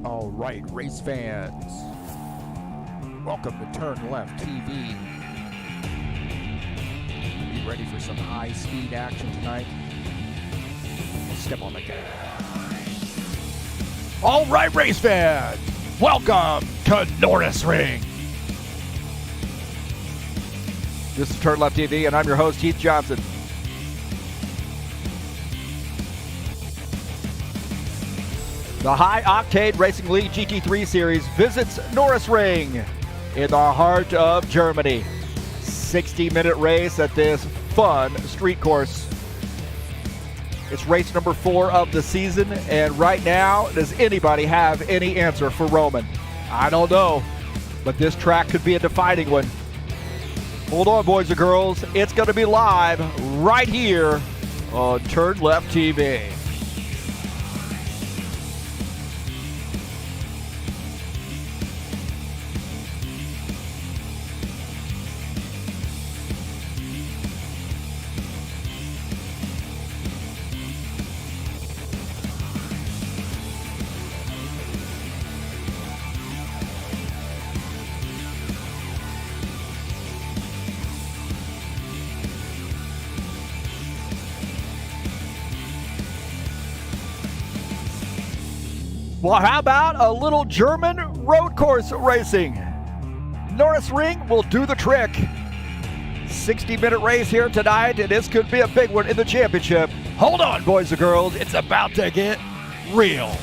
All right, race fans, welcome to TurnLeftTV. Be ready for some high-speed action tonight. Step on the gas. All right, race fans, welcome to Norisring. This is TurnLeftTV, and I'm your host, Heath Johnson. The High Octane Racing League GT3 Series visits Norisring in the heart of Germany. 60-minute race at this fun street course. It's race number 4 of the season, and right now, does anybody have any answer for Roman? I don't know, but this track could be a defining one. Hold on, boys and girls. It's going to be live right here on TurnLeftTV. Well, how about a little German road course racing? Norisring will do the trick. 60-minute race here tonight, and this could be a big one in the championship. Hold on, boys and girls. It's about to get real.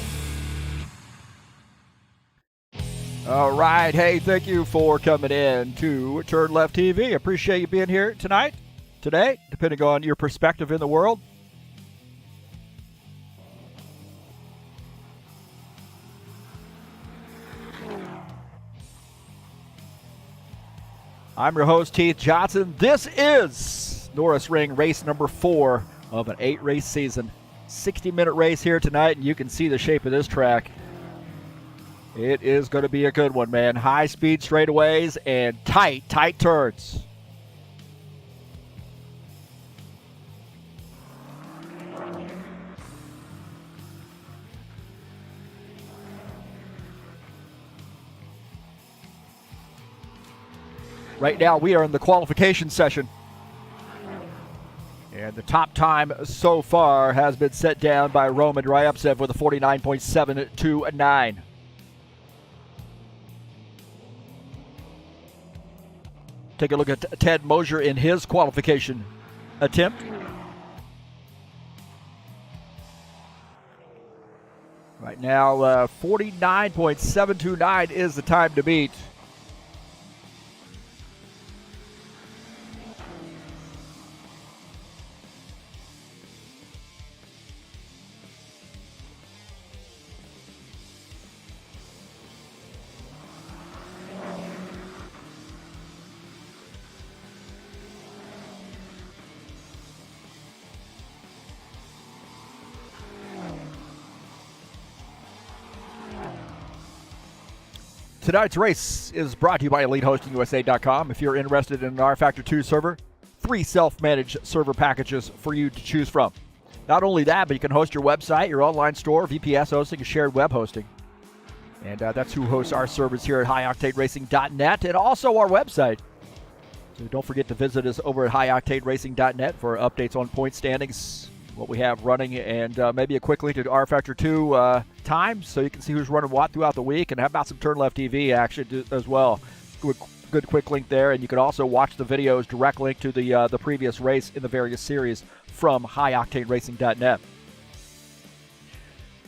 All right. Hey, thank you for coming in to TurnLeftTV. Appreciate you being here tonight, today, depending on your perspective in the world. I'm your host, Heath Johnson. This is Norisring race number 4 of an 8-race season. 60-minute race here tonight, and you can see the shape of this track. It is going to be a good one, man. High-speed straightaways and tight turns. Right now, we are in the qualification session. And the top time so far has been set down by Roman Ryabtsev with a 49.729. Take a look at Ted Mosier in his qualification attempt. Right now, 49.729 is the time to beat. Tonight's race is brought to you by EliteHostingUSA.com. If you're interested in an rFactor 2 server, 3 self-managed server packages for you to choose from. Not only that, but you can host your website, your online store, VPS hosting, and shared web hosting. And that's who hosts our servers here at HighOctaneRacing.net and also our website. So don't forget to visit us over at HighOctaneRacing.net for updates on point standings, what we have running, and maybe a quick link to rFactor 2 times so you can see who's running what throughout the week, and how about some TurnLeftTV action as well. Good quick link there, and you can also watch the videos, direct link to the previous race in the various series from HighOctaneRacing.net. I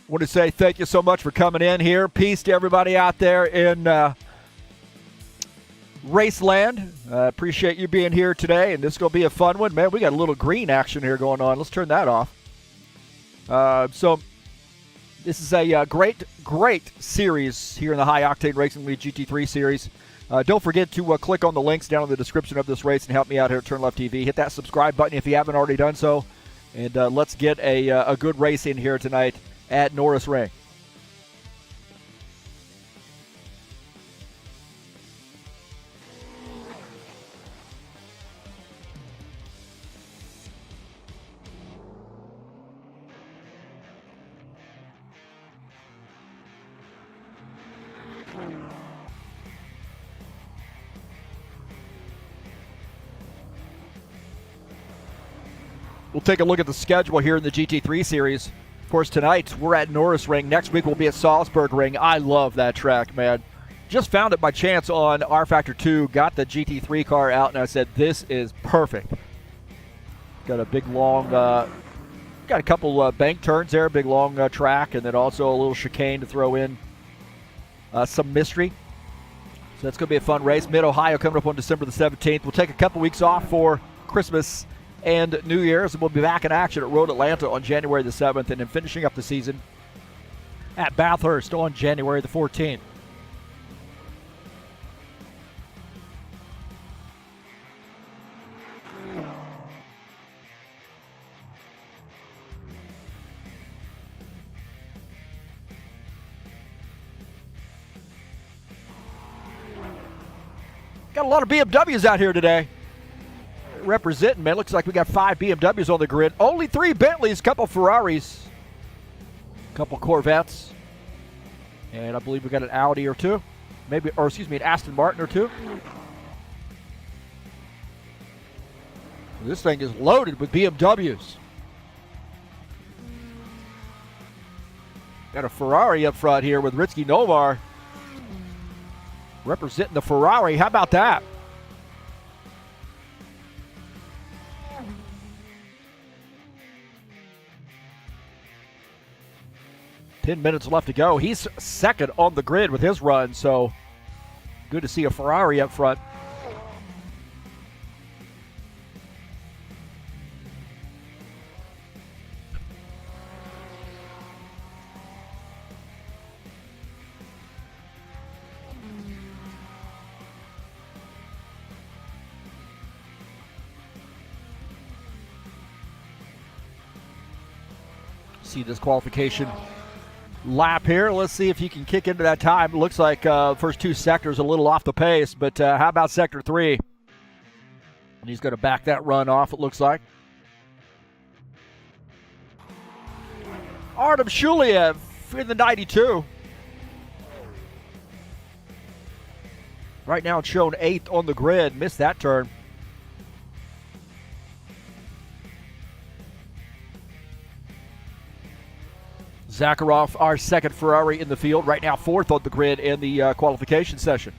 want to say thank you so much for coming in here. Peace to everybody out there in Raceland. Appreciate you being here today, and this is going to be a fun one. Man, we got a little green action here going on. Let's turn that off. So this is a great series here in the High Octane Racing League GT3 Series. Don't forget to click on the links down in the description of this race and help me out here at TurnLeftTV. Hit that subscribe button if you haven't already done so, and let's get a good race in here tonight at Norisring. We'll take a look at the schedule here in the GT3 Series. Of course, tonight we're at Norisring. Next week we'll be at Salzburg Ring. I love that track, man. Just found it by chance on rFactor 2. Got the GT3 car out, and I said, this is perfect. Got a big, long, got a couple bank turns there, big, long track, and then also a little chicane to throw in some mystery. So that's going to be a fun race. Mid-Ohio coming up on December the 17th. We'll take a couple weeks off for Christmas and New Year's, and we'll be back in action at Road Atlanta on January the 7th, and then finishing up the season at Bathurst on January the 14th. Got a lot of BMWs out here today representing, man. Looks like we got 5 BMWs on the grid. Only 3 Bentleys, couple Ferraris, couple Corvettes, and I believe we got an Audi or 2. Maybe, or excuse me, an Aston Martin or 2. This thing is loaded with BMWs. Got a Ferrari up front here with Ritsky Novar representing the Ferrari. How about that? Ten minutes left to go. He's second on the grid with his run, so good to see a Ferrari up front. See this qualification lap here. Let's see if he can kick into that time. It looks like first 2 sectors a little off the pace, but how about sector 3? And he's going to back that run off, it looks like. Artem Shuliev in the 92. Right now it's shown 8th on the grid. Missed that turn. Zakharov, our second Ferrari in the field, right now 4th on the grid in the qualification session.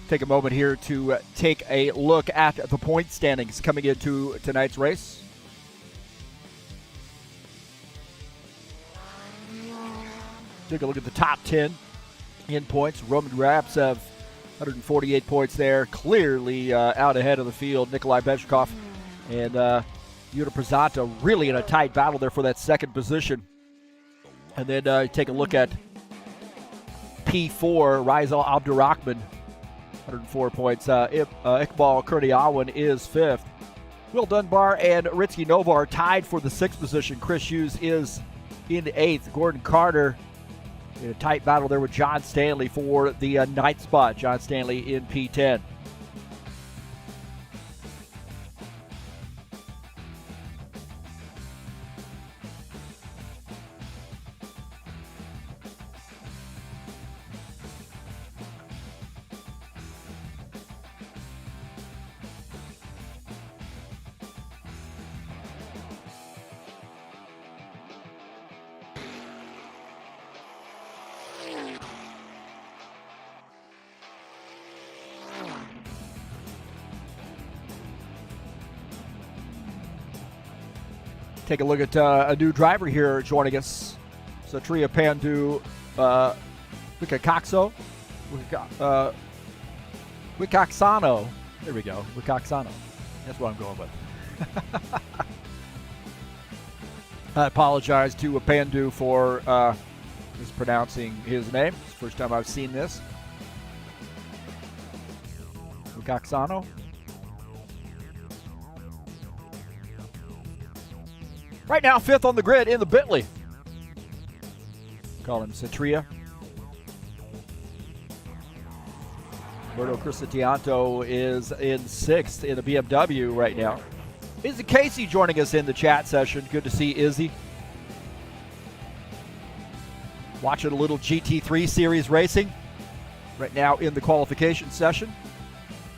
Take a moment here to take a look at the point standings coming into tonight's race. Take a look at the top 10 in points. Roman Grabtsev, 148 points there, clearly out ahead of the field. Nikolai Bechkov and Yuta Prezanta really in a tight battle there for that second position. And then take a look at P4, Rizal Abdurrahman. 104 points. Iqbal Kurdiawan is 5th. Will Dunbar and Ritsky Nova are tied for the 6th position. Chris Hughes is in 8th. Gordon Carter in a tight battle there with John Stanley for the 9th spot. John Stanley in P10. Take a look at a new driver here joining us. Satria Pandu Wikaksano. There we go. Wikaksano. That's what I'm going with. I apologize to Pandu for mispronouncing his name. It's the first time I've seen this. Wikaksano. Right now, 5th on the grid in the Bentley. Call him Satria. Roberto Cristianto is in 6th in the BMW right now. Izzy Casey joining us in the chat session. Good to see Izzy. Watching a little GT3 Series racing right now in the qualification session.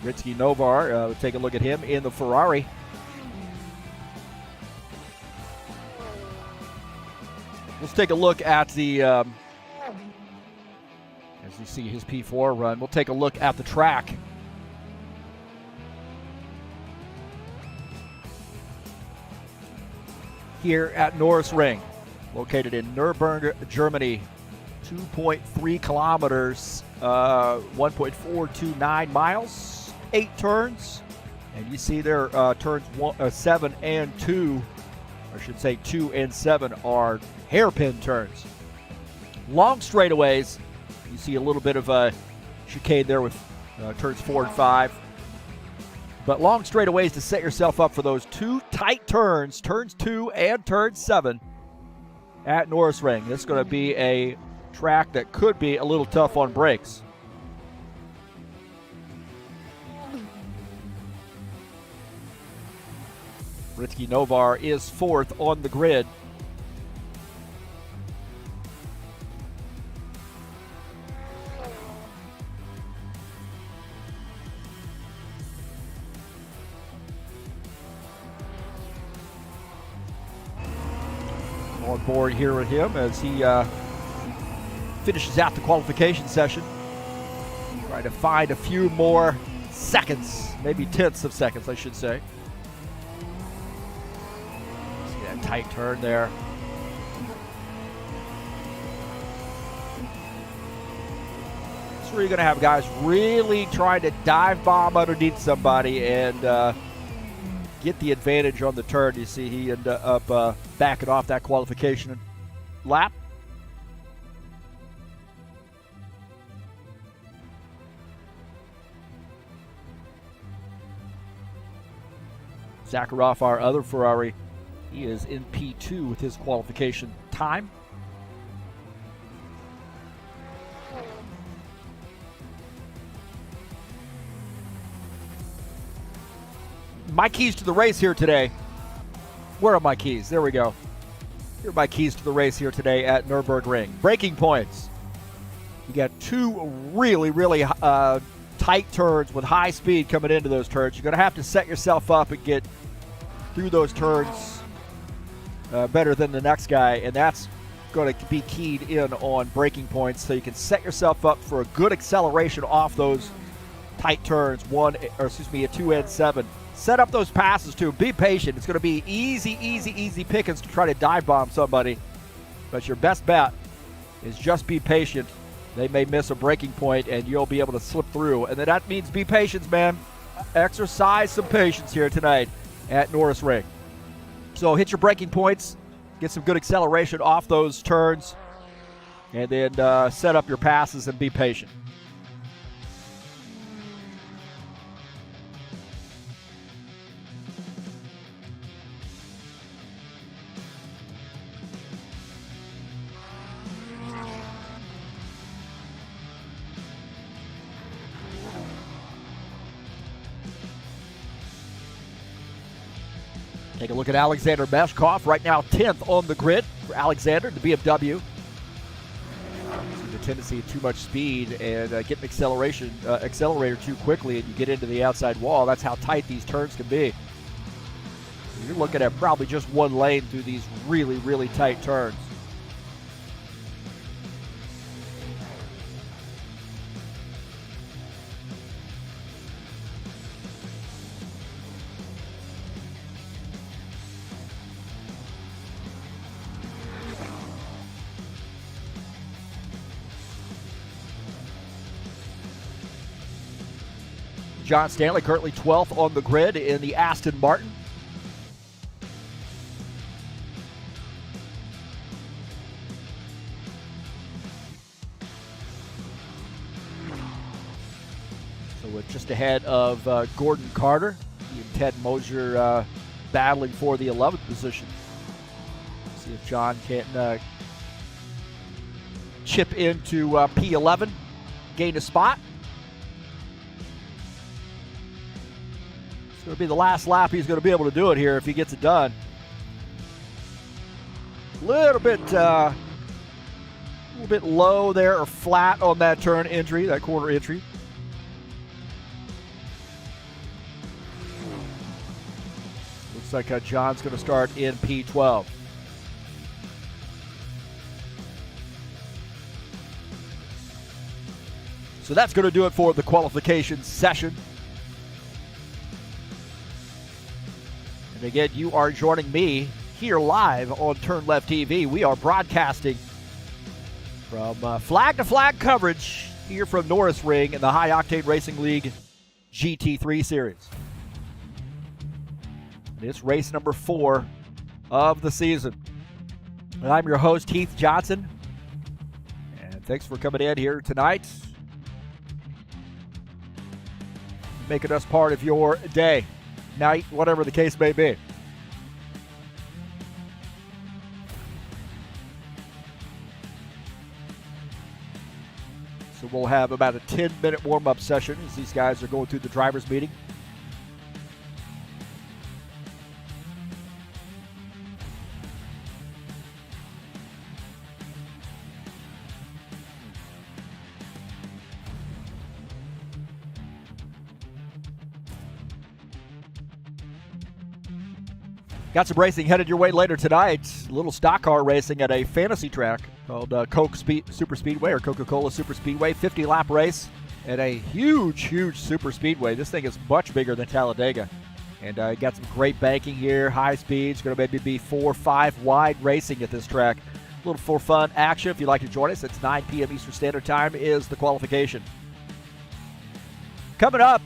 Ritsky Novar, take a look at him in the Ferrari. Let's take a look at the, as you see his P4 run, we'll take a look at the track. Here at Norisring, located in Nuremberg, Germany. 2.3 kilometers, 1.429 miles, 8 turns. And you see there turns 7 and 2, or I should say 2 and 7 are hairpin turns. Long straightaways, you see a little bit of a chicane there with turns 4 and 5. But long straightaways to set yourself up for those 2 tight turns, turns 2 and turn 7 at Norisring. This is going to be a track that could be a little tough on brakes. Ritsky Novar is 4th on the grid. On board here with him as he finishes out the qualification session. Trying to find a few more seconds, maybe tenths of seconds, I should say. See that tight turn there. That's where you're going to have guys really trying to dive bomb underneath somebody and get the advantage on the turn. You see he ended up backing off that qualification lap. Zakharov, our other Ferrari, he is in P2 with his qualification time. My keys to the race here today. Where are my keys? There we go. Here are my keys to the race here today at Nürburgring. Braking points. You got 2 really, really tight turns with high speed coming into those turns. You're going to have to set yourself up and get through those turns better than the next guy, and that's going to be keyed in on braking points so you can set yourself up for a good acceleration off those tight turns, 2 and 7. Set up those passes too. Be patient. It's going to be easy pickings to try to dive bomb somebody. But your best bet is just be patient. They may miss a braking point and you'll be able to slip through. And then that means be patient, man. Exercise some patience here tonight at Norisring. So hit your braking points. Get some good acceleration off those turns. And then set up your passes and be patient. Take a look at Alexander Meshkov, right now 10th on the grid for Alexander, the BMW. See the tendency of too much speed and getting accelerator too quickly, and you get into the outside wall. That's how tight these turns can be. You're looking at probably just one lane through these really, really tight turns. John Stanley currently 12th on the grid in the Aston Martin. So we're just ahead of Gordon Carter. He and Ted Mosier battling for the 11th position. See if John can chip into P11, gain a spot. It's going to be the last lap he's going to be able to do it here if he gets it done. A little bit low there, or flat on that turn entry, that corner entry. Looks like John's going to start in P12. So that's going to do it for the qualification session. And again, you are joining me here live on TurnLeftTV. We are broadcasting from flag-to-flag coverage here from Norisring in the High Octane Racing League GT3 Series. And it's race number 4 of the season. And I'm your host, Heath Johnson. And thanks for coming in here tonight, making us part of your day, night, whatever the case may be. So we'll have about a 10-minute warm-up session as these guys are going through the driver's meeting. Got some racing headed your way later tonight. A little stock car racing at a fantasy track called Super Speedway, or Coca-Cola Super Speedway. 50-lap race at a huge super speedway. This thing is much bigger than Talladega. And got some great banking here, high speeds. Going to maybe be 4-5 wide racing at this track. A little for fun action. If you'd like to join us, it's 9 p.m. Eastern Standard Time is the qualification. Coming up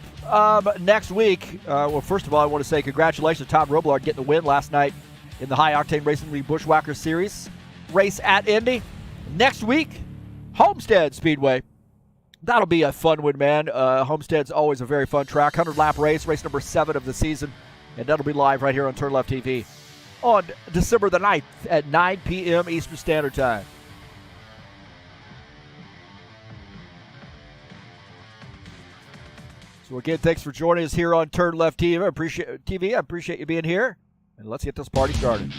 next week, well, first of all, I want to say congratulations to Tom Robillard getting the win last night in the High Octane Racing League Bushwhacker Series race at Indy. Next week, Homestead Speedway. That'll be a fun one, man. Homestead's always a very fun track. 100-lap race, race number 7 of the season, and that'll be live right here on TurnLeftTV on December the 9th at 9 p.m. Eastern Standard Time. So again, thanks for joining us here on TurnLeftTV. I appreciate you being here, and let's get this party started.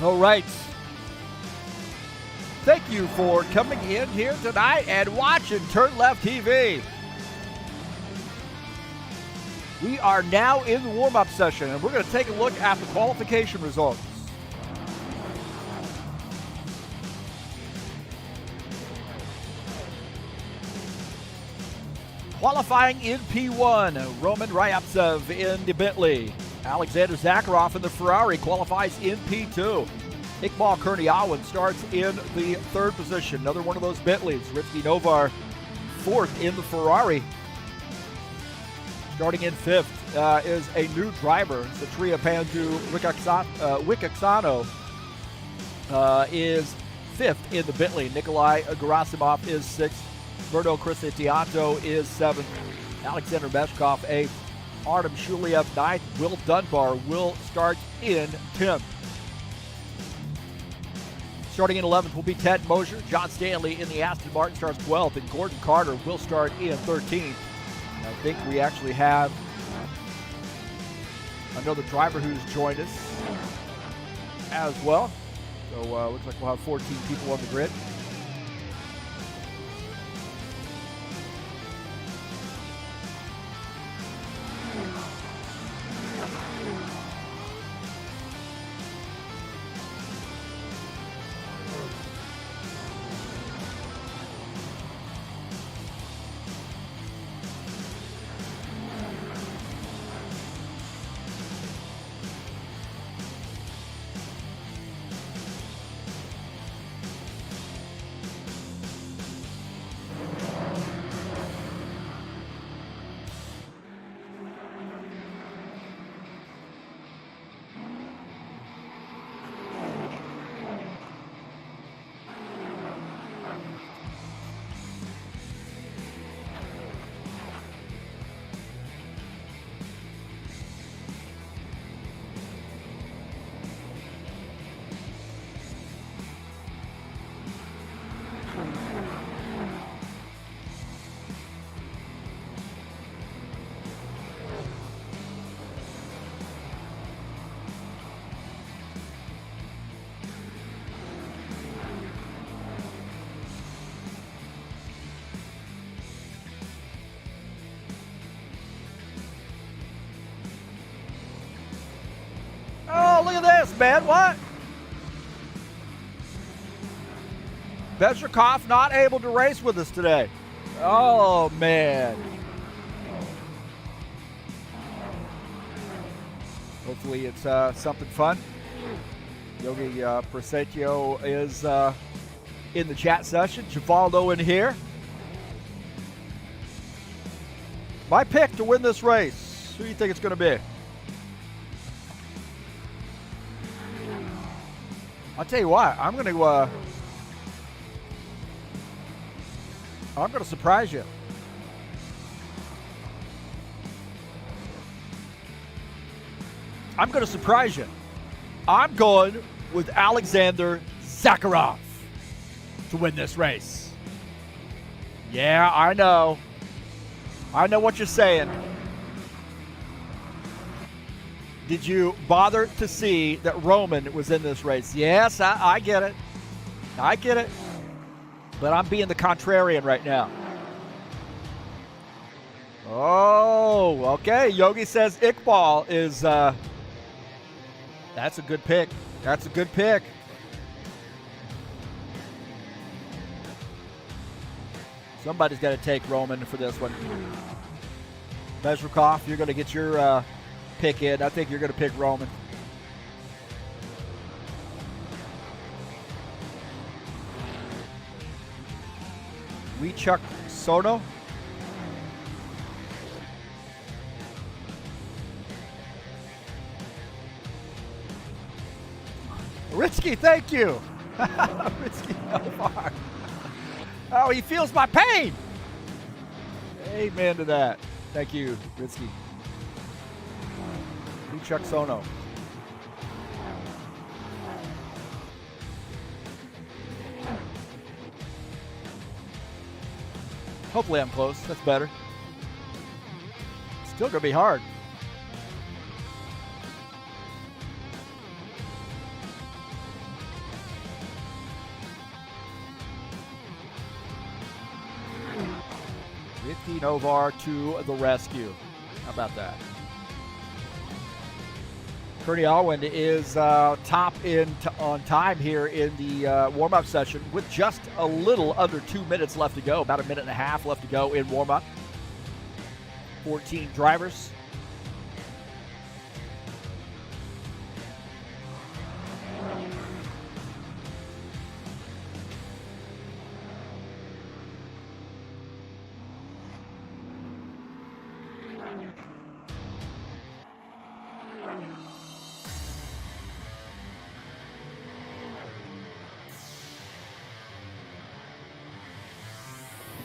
All right. Thank you for coming in here tonight and watching TurnLeftTV. We are now in the warm-up session, and we're going to take a look at the qualification results. Qualifying in P1, Roman Ryaptsev in the Bentley. Alexander Zakharov in the Ferrari qualifies in P2. Iqbal Kurniawan starts in the third position. Another one of those Bentleys. Ritsky Novar fourth in the Ferrari. Starting in fifth is a new driver. Satria Pandu Wikaksano is fifth in the Bentley. Nikolai Gerasimov is sixth. Berto Crisitianto is seventh. Alexander Meshkov eighth. Artem Shuliev ninth. Will Dunbar will start in 10th. Starting in 11th will be Ted Mosier. John Stanley in the Aston Martin starts 12th, and Gordon Carter will start in 13th. I think we actually have another driver who's joined us as well. So looks like we'll have 14 people on the grid. Oh, look at this, man. What? Bezrikov not able to race with us today. Oh, man. Hopefully it's something fun. Yogi Persetio is in the chat session. Givaldo in here. My pick to win this race. Who do you think it's going to be? I'll tell you what, I'm going to surprise you. I'm going to surprise you. I'm going with Alexander Zakharov to win this race. Yeah, I know. I know what you're saying. Did you bother to see that Roman was in this race? Yes, I get it. I get it. But I'm being the contrarian right now. Oh, okay. Yogi says Iqbal is... that's a good pick. That's a good pick. Somebody's got to take Roman for this one. Bezrikov, you're going to get your... pick in. I think you're going to pick Roman. Chuck Sono. Ritsky, thank you. Ritsky Elvar. Oh, he feels my pain. Amen to that. Thank you, Ritsky. Chuck Sono. Hopefully I'm close. That's better. Still going to be hard. Novar to the rescue. How about that? Kearney Alwyn is top on time here in the warm-up session with just a little under 2 minutes left to go, about a minute and a half left to go in warm-up. 14 drivers.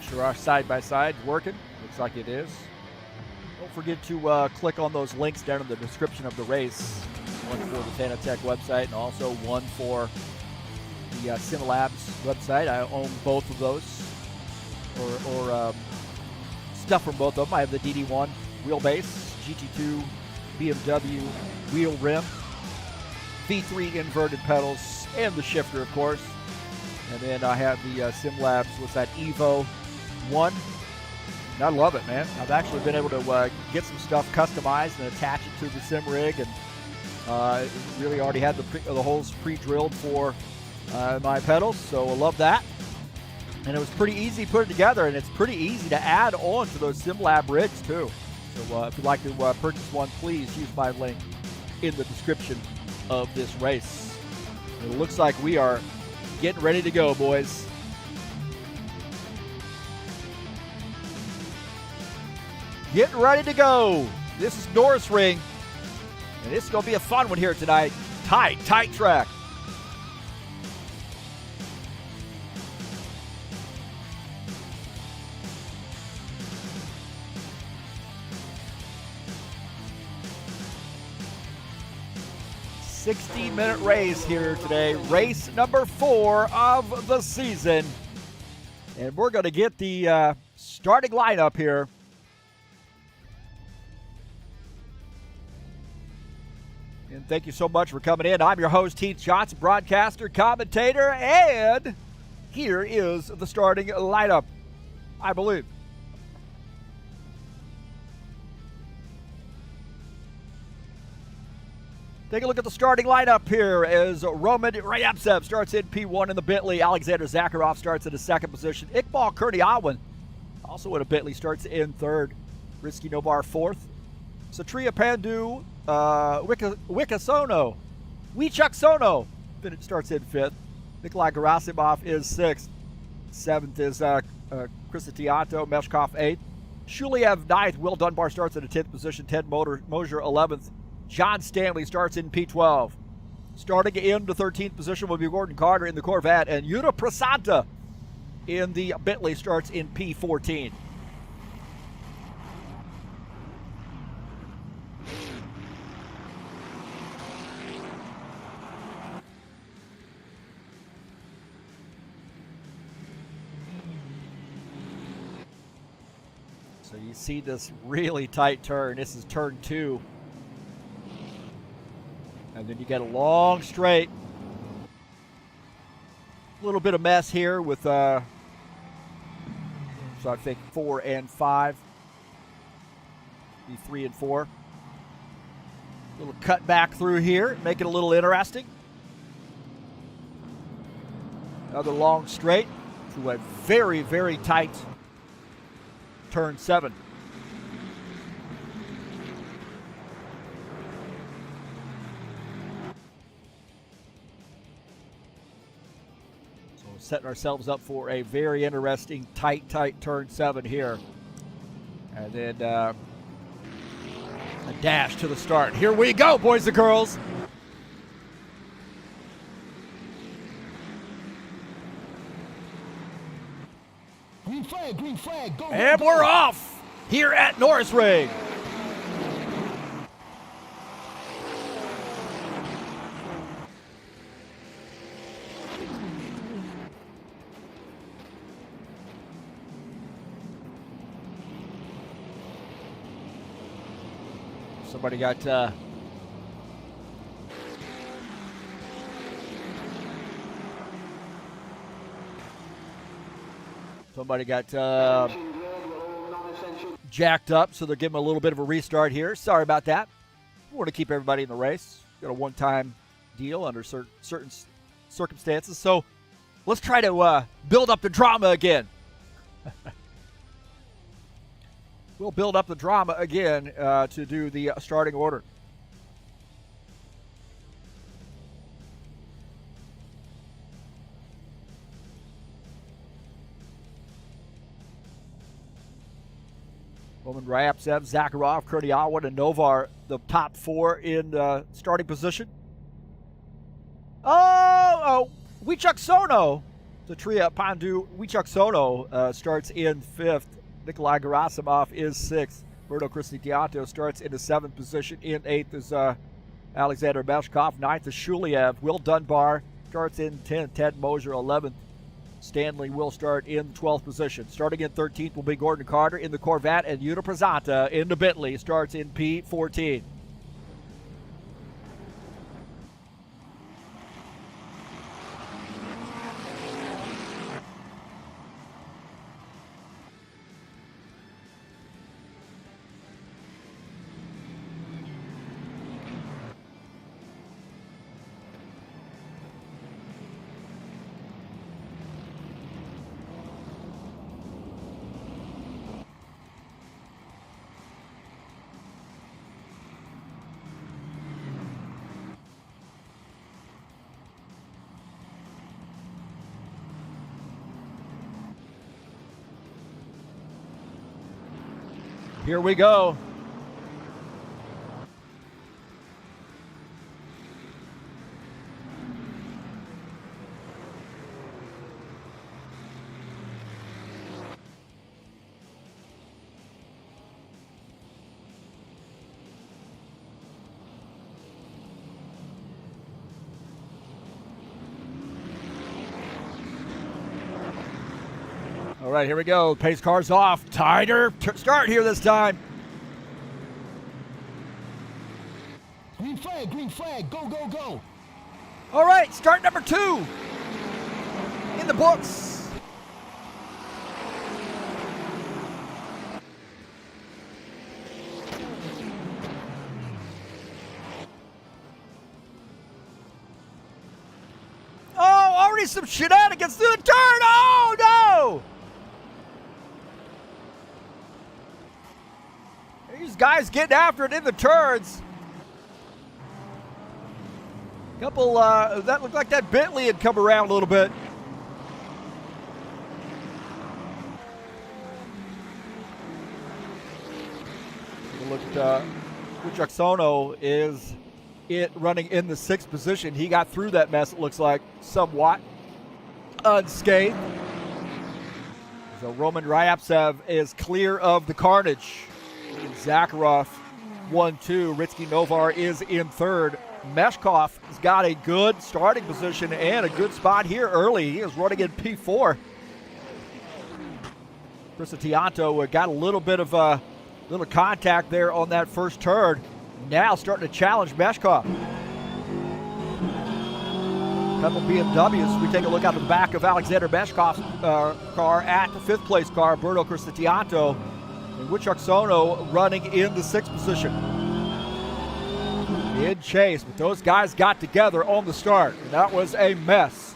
Sure our side-by-side working. Looks like it is. Don't forget to click on those links down in the description of the race. One for the Fanatec website and also one for the SimLabs website. I own both of those, or stuff from both of them. I have the DD1 wheelbase, GT2 BMW wheel rim, V3 inverted pedals, and the shifter, of course. And then I have the SimLabs, what's that, Evo 1. And I love it, man. I've actually been able to get some stuff customized and attach it to the sim rig, and really already had the holes pre-drilled for my pedals, so I love that. And it was pretty easy to put it together, and it's pretty easy to add on to those SimLab rigs too. So if you'd like to purchase one, please use my link in the description of this race. And it looks like we are getting ready to go, boys. Getting ready to go. This is Norisring, and this is going to be a fun one here tonight. Tight track. "60-minute race here today. Race number 4 of the season. And we're going to get the starting lineup here. And thank you so much for coming in. I'm your host, Heath Johnson, broadcaster, commentator, and here is the starting lineup, I believe. Take a look at the starting lineup here as Roman Ryabtsev starts in P1 in the Bentley. Alexander Zakharov starts in the second position. Iqbal Kearney Alwyn, also in a Bentley, starts in third. Risky Novar fourth. Satria Pandu Wichuk Sono starts in fifth. Nikolai Gerasimov is sixth. Seventh is Kristiato Meshkov eighth. Shuliev ninth. Will Dunbar starts in the 10th position. Ted Mosier 11th. John Stanley starts in P12. Starting in the 13th position will be Gordon Carter in the Corvette, and Yuta Prasanta in the Bentley starts in P14. So you see this really tight turn. This is turn 2. And then you get a long straight. A little bit of mess here with, so I think 4 and 5. Be 3 and 4. Little cut back through here, make it a little interesting. Another long straight to a very, very tight turn 7. So we're setting ourselves up for a very interesting tight turn 7 here. And then a dash to the start. Here we go, boys and girls. Green flag, go. And we're off here at Norisring. Somebody got jacked up, so they're giving a little bit of a restart here. Sorry about that. We want to keep everybody in the race. Got a one-time deal under certain circumstances. So let's try to build up the drama again. We'll build up the drama again to do the starting order. Roman Ryaptsev, Zakharov, Kurdiawan, and Novar, the top four in starting position. Wichuk Sono, the Tria Pandu. Wichuk Sono starts in fifth. Nikolai Gerasimov is sixth. Berto Cristiano starts in the seventh position. In eighth is Alexander Meshkov. Ninth is Shuliev. Will Dunbar starts in 10th. Ted Mosier 11th. Stanley will start in the 12th position. Starting in 13th will be Gordon Carter in the Corvette, and Yuta Prasanta in the Bentley starts in P14. Here we go. All right, here we go. Pace car's off. Tighter start here this time. Green flag, go, go, go. All right, start number 2 in the books. Oh, already some shenanigans through the turn. Oh, no. These guys getting after it in the turns. Couple, that looked like that Bentley had come around a little bit. Look at Wichuk Sono is running in the 6th position. He got through that mess, it looks like, somewhat unscathed. So Roman Ryaptsev is clear of the carnage. Zakharov 1-2. Ritsky Novar is in 3rd. Meshkov has got a good starting position and a good spot here early. He is running in P4. Cristiano got a little bit of little contact there on that first turn. Now starting to challenge Meshkov. Couple BMWs. We take a look out the back of Alexander Meshkov's car at the 5th place car, Berto Cristiano. And Wichuk Sono running in the 6th position. In chase, but those guys got together on the start, and that was a mess.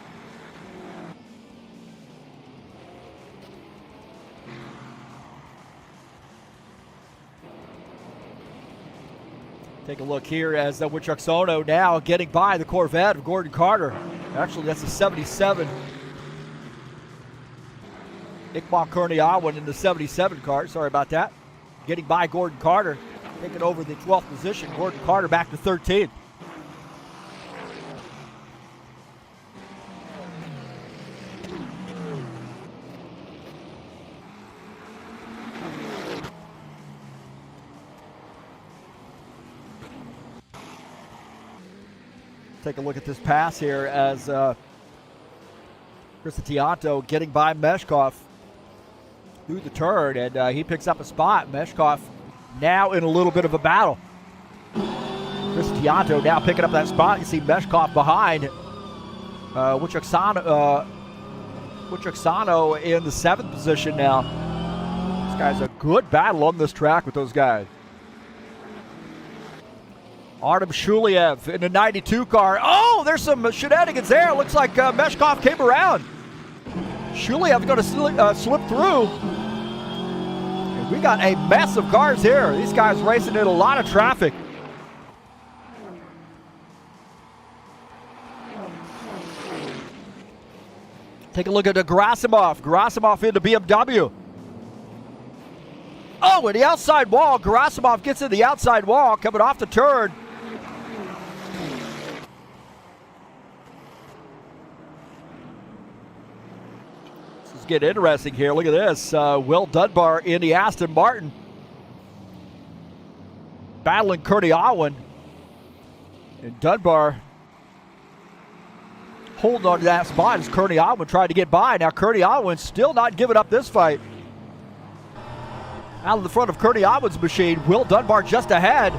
Take a look here as Wichuk Sono now getting by the Corvette of Gordon Carter. Actually, that's a 77. Ikmal Kurniawan in the 77 car. Sorry about that. Getting by Gordon Carter. Taking over the 12th position. Gordon Carter back to 13th. Take a look at this pass here as Cristiano getting by Meshkov through the turn, and he picks up a spot. Meshkov now in a little bit of a battle. Cristiano now picking up that spot. You see Meshkov behind. Wichuk Sono in the 7th position now. This guy's a good battle on this track with those guys. Artem Shuliev in the 92 car. Oh, there's some shenanigans there. Looks like Meshkov came around. Shuliev going to slip through. And we got a mess of cars here. These guys racing in a lot of traffic. Take a look at the Gerasimov. Gerasimov into BMW. Oh, and the outside wall. Gerasimov gets in the outside wall, coming off the turn. This is getting interesting here. Look at this. Will Dunbar in the Aston Martin. Battling Kurty Alwyn. And Dunbar holding on to that spot as Kurty Alwyn tried to get by. Now Kurty Alwyn still not giving up this fight. Out of the front of Kurty Alwyn's machine, Will Dunbar just ahead.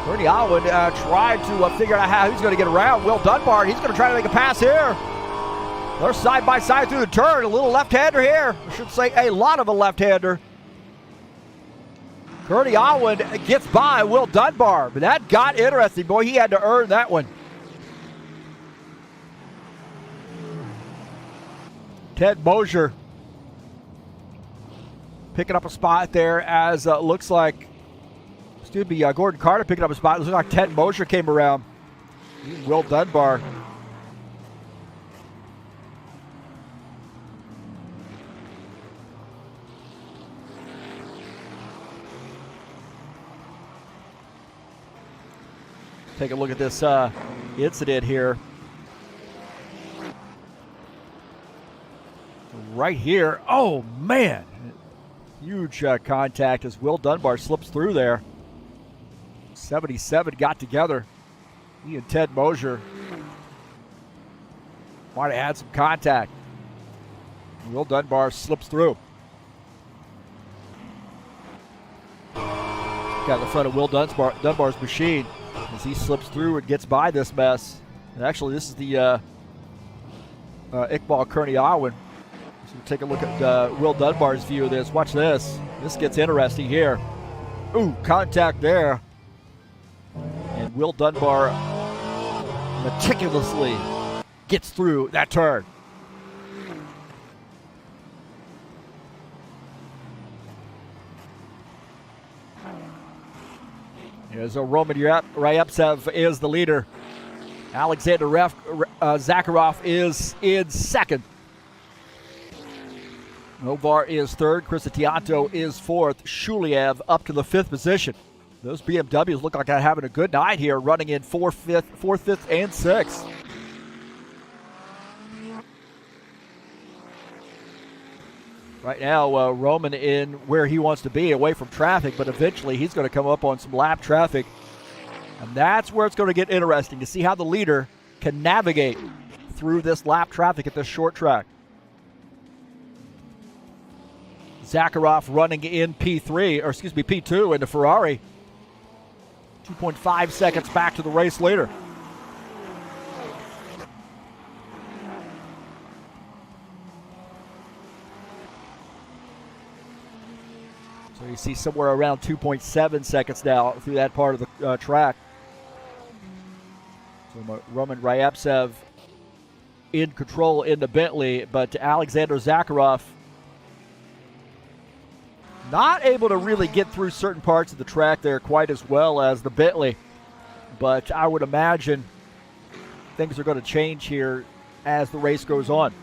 Kurty Alwyn tried to figure out how he's going to get around Will Dunbar. He's going to try to make a pass here. They're side by side through the turn. A little left-hander here. I should say a lot of a left-hander. Kurty Alwyn gets by Will Dunbar, but that got interesting. Boy, he had to earn that one. Ted Mosier picking up a spot there as looks like, Gordon Carter picking up a spot. It looks like Ted Mosier came around. Will Dunbar. Take a look at this incident here. Right here. Oh, man. Huge contact as Will Dunbar slips through there. 77 got together. He and Ted Mosier might have had some contact. Will Dunbar slips through. Got in the front of Will Dunbar's machine as he slips through and gets by this mess. And actually, this is the Iqbal Kurty Alwyn. So take a look at Will Dunbar's view of this. Watch this. This gets interesting here. Ooh, contact there. And Will Dunbar meticulously gets through that turn. Here's Roman Ryevtsev is the leader. Alexander Zakharov is in second. Novar is third. Crisatianto is fourth. Shuliev up to the fifth position. Those BMWs look like they're having a good night here, running in fourth, fifth, and sixth. Right now, Roman in where he wants to be, away from traffic, but eventually he's going to come up on some lap traffic. And that's where it's going to get interesting to see how the leader can navigate through this lap traffic at this short track. Zakharov running in P2 in the Ferrari. 2.5 seconds back to the race leader. So you see somewhere around 2.7 seconds now through that part of the track. So Roman Ryevtsev in control in the Bentley, but Alexander Zakharov not able to really get through certain parts of the track there quite as well as the Bentley. But I would imagine things are going to change here as the race goes on.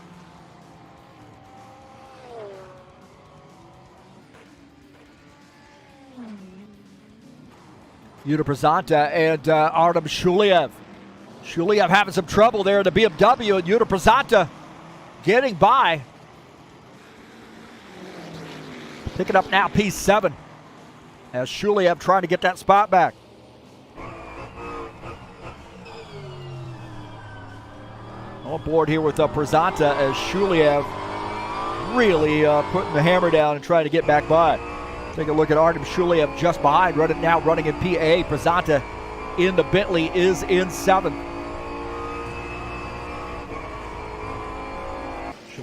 Yuta Prezanta and Artem Shuliev. Shuliev having some trouble there in the BMW, and Yuta Prezanta getting by. Picking up now P7 as Shuliev trying to get that spot back. On board here with Prezanta as Shuliev really putting the hammer down and trying to get back by. Take a look at Artem Shuliev just behind, running in P8. Prezanta in the Bentley is in 7th.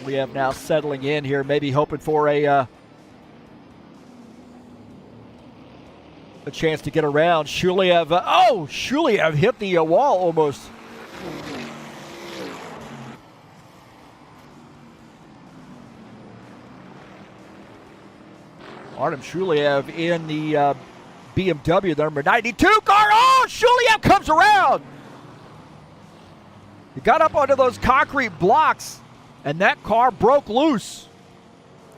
Shuliev now settling in here, maybe hoping for a chance to get around. Shuliev, Shuliev hit the wall almost. Artem Shuliev in the BMW, the number 92 car. Oh, Shuliev comes around. He got up onto those concrete blocks, and that car broke loose.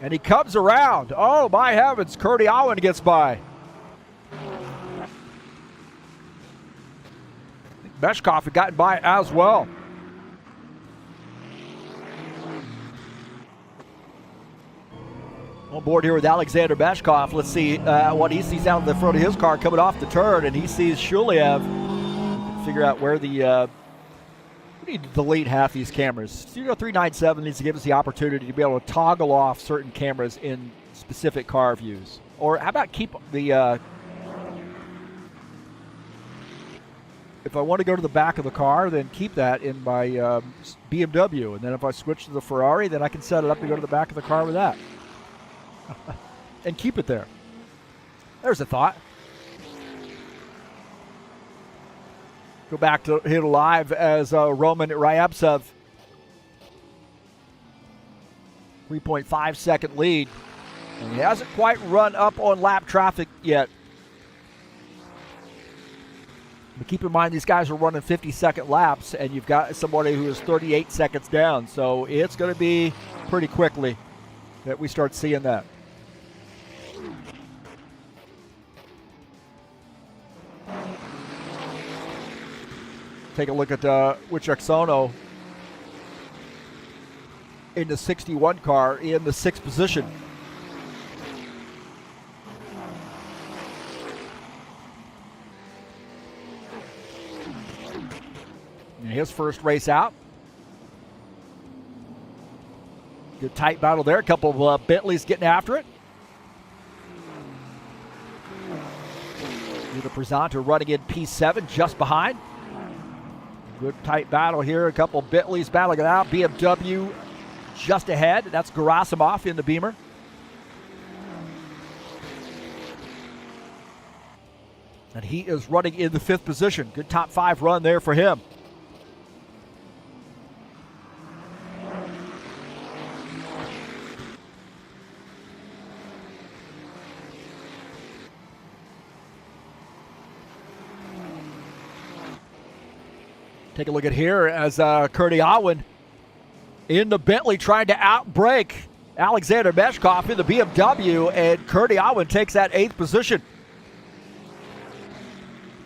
And he comes around. Oh, my heavens. Kurdy Owen gets by. I think Meshkov had gotten by as well. On board here with Alexander Meshkov. Let's see what he sees out in the front of his car coming off the turn, and he sees Shuliev. Figure out where the we need to delete half these cameras. Studio 397 needs to give us the opportunity to be able to toggle off certain cameras in specific car views. Or how about keep the if I want to go to the back of the car, then keep that in my BMW, and then if I switch to the Ferrari, then I can set it up to go to the back of the car with that. And keep it there. There's a thought. Go back to hit live as Roman Ryabtsev. 3.5 second lead. And he hasn't quite run up on lap traffic yet. But keep in mind, these guys are running 50-second laps, and you've got somebody who is 38 seconds down. So it's going to be pretty quickly that we start seeing that. Take a look at Wichaksono in the 61 car in the 6th position. And his first race out. Good tight battle there. A couple of Bentleys getting after it. The Presenter running in P7 just behind. Good tight battle here. A couple of Bentleys battling it out. BMW just ahead. That's Gerasimov in the Beamer. And he is running in the 5th position. Good top 5 run there for him. Take a look at here as Kurdy Owen in the Bentley trying to outbrake Alexander Meshkov in the BMW, and Kurdy Owen takes that 8th position.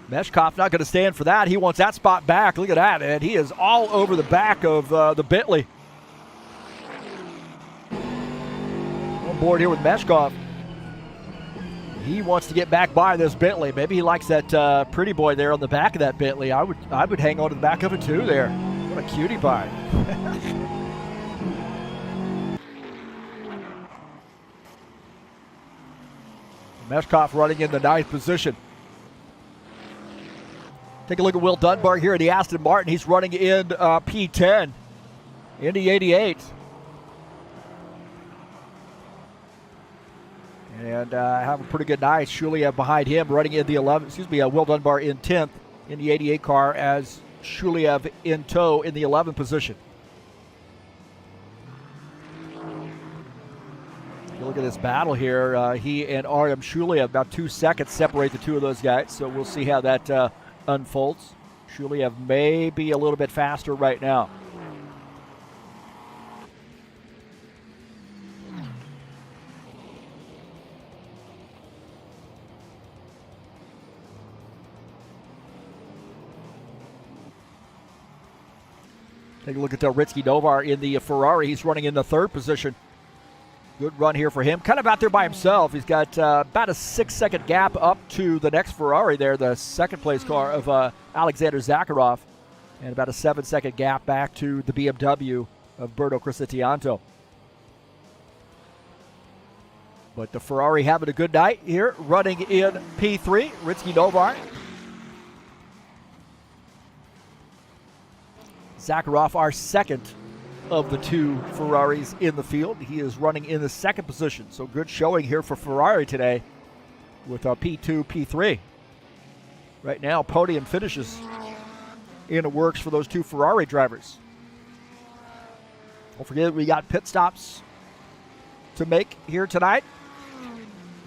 Meshkov not going to stand for that. He wants that spot back. Look at that, and he is all over the back of the Bentley. On board here with Meshkov. He wants to get back by this Bentley. Maybe he likes that pretty boy there on the back of that Bentley. I would hang on to the back of it too there. What a cutie pie. Meshkov running in the 9th position. Take a look at Will Dunbar here in the Aston Martin. He's running in P10 in the 88. And have a pretty good night. Shuliev behind him running in the 11th. Will Dunbar in 10th in the 88 car as Shuliev in tow in the 11th position. You look at this battle here. He and Artem Shuliev, about 2 seconds separate the two of those guys. So we'll see how that unfolds. Shuliev may be a little bit faster right now. Take a look at Ritsky Novar in the Ferrari. He's running in the 3rd position. Good run here for him. Kind of out there by himself. He's got about a 6-second gap up to the next Ferrari there, the 2nd place car of Alexander Zakharov. And about a 7-second gap back to the BMW of Berto Crisatianto. But the Ferrari having a good night here, running in P3. Ritsky Novar. Zakharov, our 2nd of the two Ferraris in the field. He is running in the second position, so good showing here for Ferrari today with P2, P3. Right now, podium finishes in the works for those two Ferrari drivers. Don't forget, we got pit stops to make here tonight.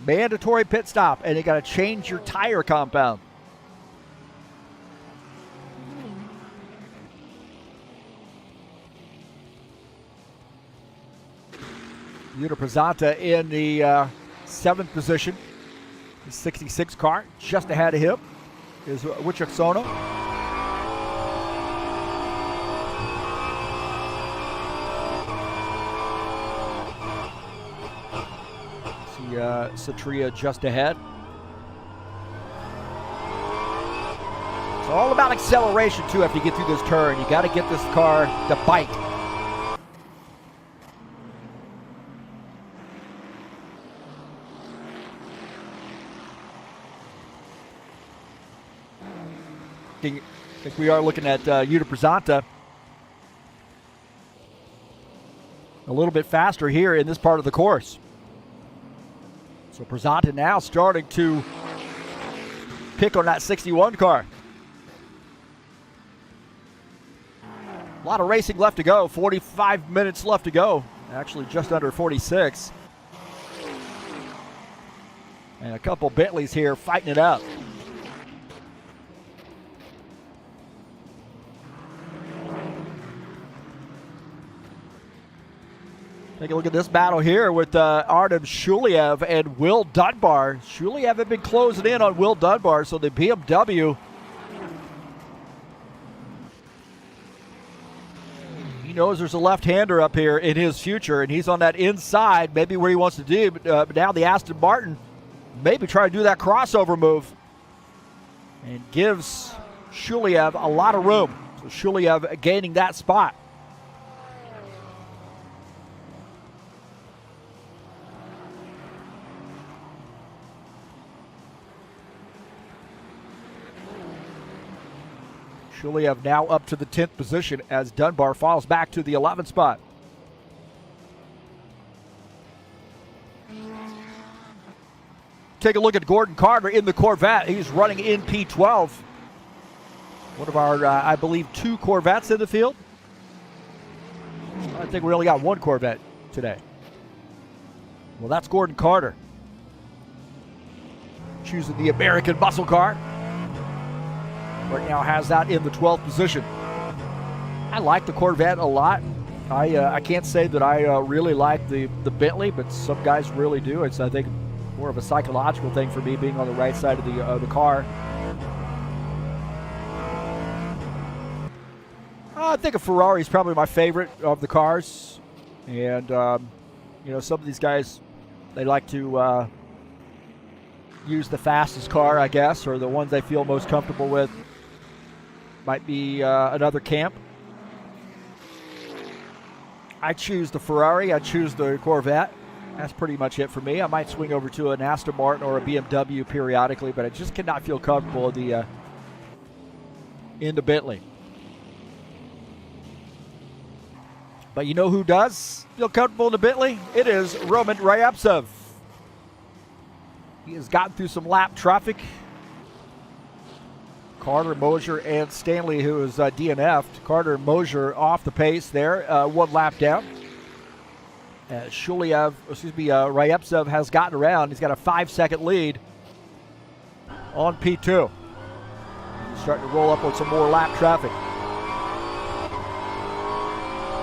Mandatory pit stop, and you got to change your tire compound. Uniprezanta in the 7th position. The 66 car, just ahead of him, is Wichoksono. See Satria just ahead. It's all about acceleration, too, after you get through this turn. You got to get this car to bite. I think we are looking at Uniprezanta a little bit faster here in this part of the course. So Prezanta now starting to pick on that 61 car. A lot of racing left to go. 45 minutes left to go. Actually just under 46. And a couple Bentleys here fighting it out. Take a look at this battle here with Artem Shuliev and Will Dunbar. Shuliev had been closing in on Will Dunbar, so the BMW, he knows there's a left-hander up here in his future, and he's on that inside, maybe where he wants to do. But now the Aston Martin maybe try to do that crossover move and gives Shuliev a lot of room. So Shuliev gaining that spot. Shuliev now up to the 10th position as Dunbar falls back to the 11th spot. Take a look at Gordon Carter in the Corvette. He's running in P12. One of our, I believe, 2 Corvettes in the field. I think we only got 1 Corvette today. Well, that's Gordon Carter. Choosing the American muscle car. Right now has that in the 12th position. I like the Corvette a lot. I can't say that I really like the Bentley, but some guys really do. It's, I think, more of a psychological thing for me being on the right side of the car. I think a Ferrari is probably my favorite of the cars. And, you know, some of these guys, they like to use the fastest car, I guess, or the ones they feel most comfortable with. Might be another camp. I choose the Ferrari. I choose the Corvette. That's pretty much it for me. I might swing over to an Aston Martin or a BMW periodically, but I just cannot feel comfortable in the Bentley. But you know who does feel comfortable in the Bentley? It is Roman Ryabtsev. He has gotten through some lap traffic. Carter, Mosier, and Stanley, who is DNF'd. Carter and Mosier off the pace there, 1 lap down. Ryabtsev has gotten around. He's got a 5-second lead on P2. He's starting to roll up on some more lap traffic.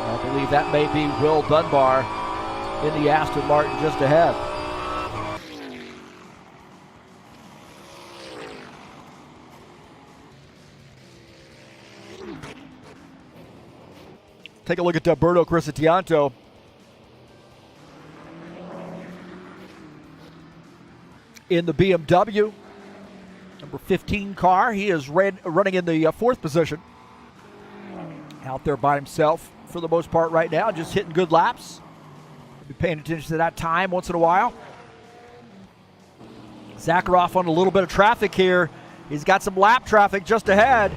I believe that may be Will Dunbar in the Aston Martin just ahead. Take a look at Berto Crisatianto. In the BMW, number 15 car. He is running in the 4th position. Out there by himself for the most part right now, just hitting good laps. Be paying attention to that time once in a while. Zakharov on a little bit of traffic here. He's got some lap traffic just ahead.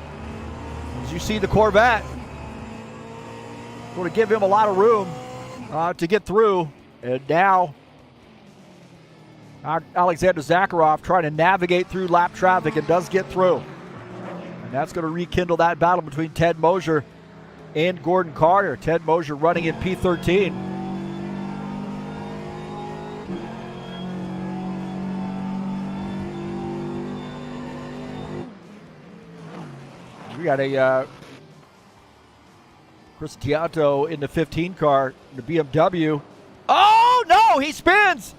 As you see the Corvette. going to give him a lot of room to get through. And now Alexander Zakharov trying to navigate through lap traffic and does get through. And that's going to rekindle that battle between Ted Mosier and Gordon Carter. Ted Mosier running in P13. We got a Chris Tianto in the 15 car, the BMW. Oh, no, he spins.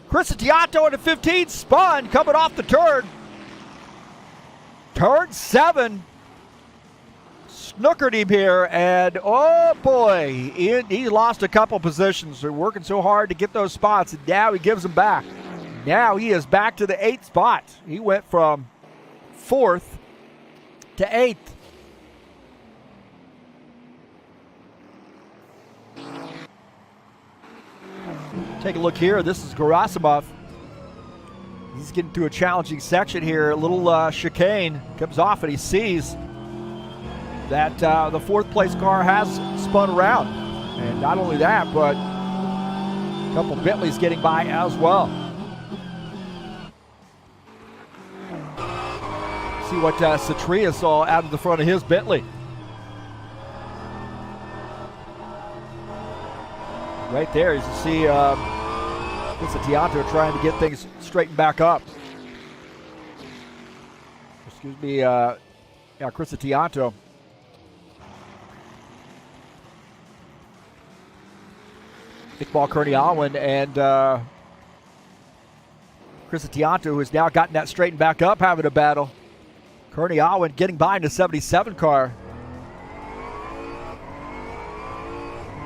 Chris Tianto in the 15 spun coming off the turn. Turn 7. Snookered him here, and oh boy, he lost a couple positions. They're working so hard to get those spots, and now he gives them back. Now he is back to the 8th spot. He went from 4th to 8th. Take a look here. This is Gerasimov. He's getting through a challenging section here. A little chicane. Comes off and he sees that the 4th place car has spun around. And not only that, but a couple Bentleys getting by as well. See what Satria saw out of the front of his Bentley. Right there, as you see Tianto trying to get things straightened back up. Excuse me, Chris Tianto. Iqbal Kearney-Alwyn and Chris Tianto, who has now gotten that straightened back up, having a battle. Kearney-Alwyn getting by in the 77 car.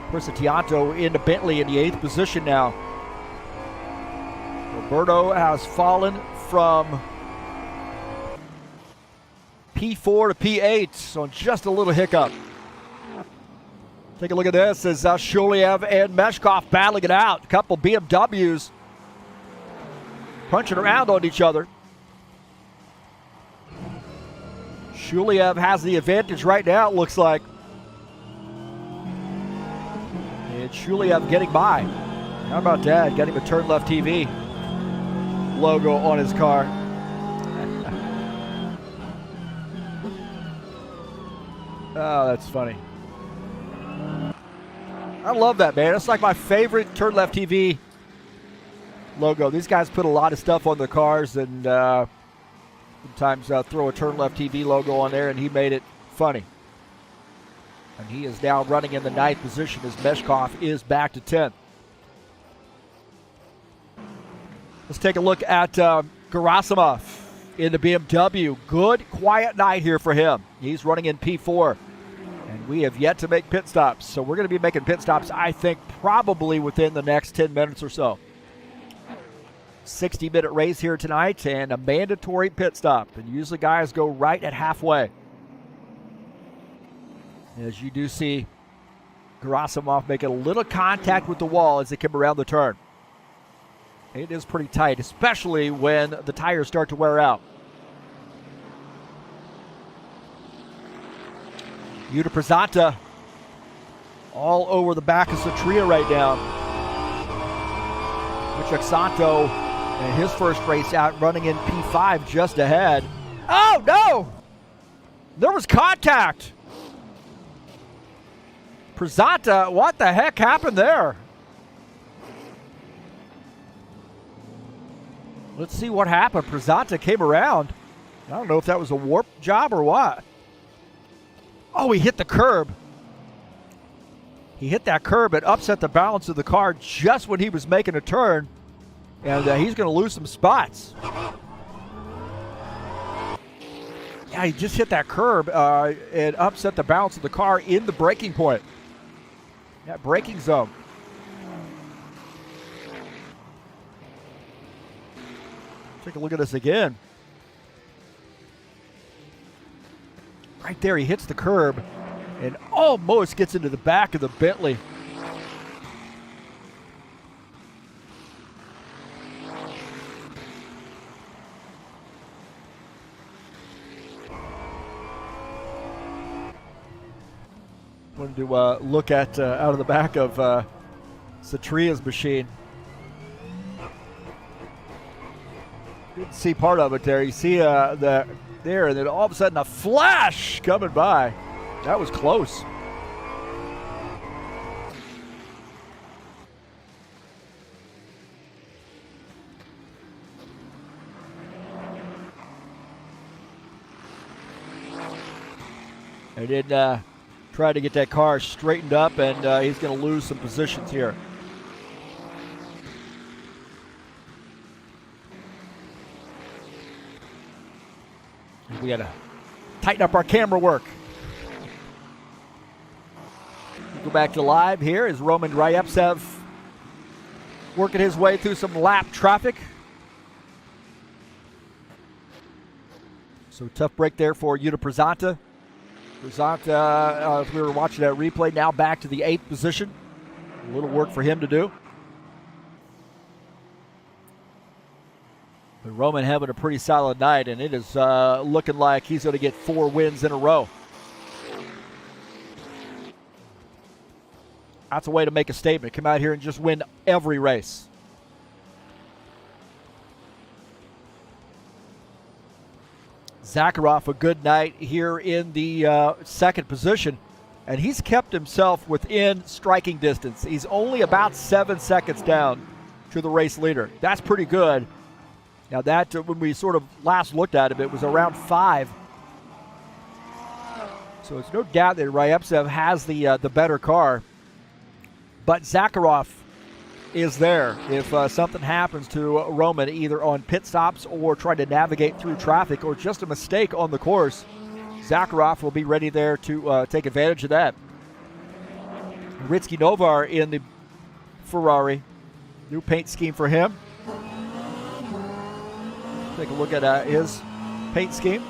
Chris Tianto in the Bentley in the 8th position now. Roberto has fallen from P4 to P8, so just a little hiccup. Take a look at this as Shuliev and Meshkov battling it out. A couple BMWs punching around on each other. Shuliev has the advantage right now, it looks like. And Shuliev getting by. How about that? Got him a TurnLeftTV logo on his car. Oh, that's funny. I love that, man. It's like my favorite TurnLeftTV logo. These guys put a lot of stuff on their cars and sometimes throw a TurnLeftTV logo on there, and he made it funny. And he is now running in the 9th position as Meshkov is back to 10th. Let's take a look at Gerasimov in the BMW. Good, quiet night here for him. He's running in P4. And we have yet to make pit stops. So we're going to be making pit stops, I think, probably within the next 10 minutes or so. 60-minute race here tonight and a mandatory pit stop. And usually guys go right at halfway. As you do see Gerasimov making a little contact with the wall as they come around the turn. It is pretty tight, especially when the tires start to wear out. Yuta Prezanta all over the back of Satria right now. Richard Santo in his first race out running in P5 just ahead. Oh no! There was contact. Prezanta, what the heck happened there? Let's see what happened. Prezanta came around. I don't know if that was a warp job or what. Oh, he hit the curb. He hit that curb and upset the balance of the car just when he was making a turn. And he's going to lose some spots. Yeah, he just hit that curb and upset the balance of the car in the braking point. That braking zone. Take a look at this again. Right there, he hits the curb and almost gets into the back of the Bentley. Wanted to look at out of the back of Satria's machine. Didn't see part of it there. You see there, and then all of a sudden a flash coming by. That was close. They did try to get that car straightened up, and he's going to lose some positions here. We got to tighten up our camera work. Go back to live here as Roman Ryevtsev working his way through some lap traffic. So tough break there for Yuta Przanta. Przanta, as we were watching that replay, now back to the 8th position. A little work for him to do. But Roman having a pretty solid night, and it is looking like he's going to get 4 wins in a row. That's a way to make a statement. Come out here and just win every race. Zakharov, a good night here in the 2nd position, and he's kept himself within striking distance. He's only about 7 seconds down to the race leader. That's pretty good. Now that, when we sort of last looked at him, it was around 5. So it's no doubt that Ryevtsev has the better car. But Zakharov is there if something happens to Roman, either on pit stops or trying to navigate through traffic or just a mistake on the course. Zakharov will be ready there to take advantage of that. Ritsky Novar in the Ferrari. New paint scheme for him. Take a look at his paint scheme.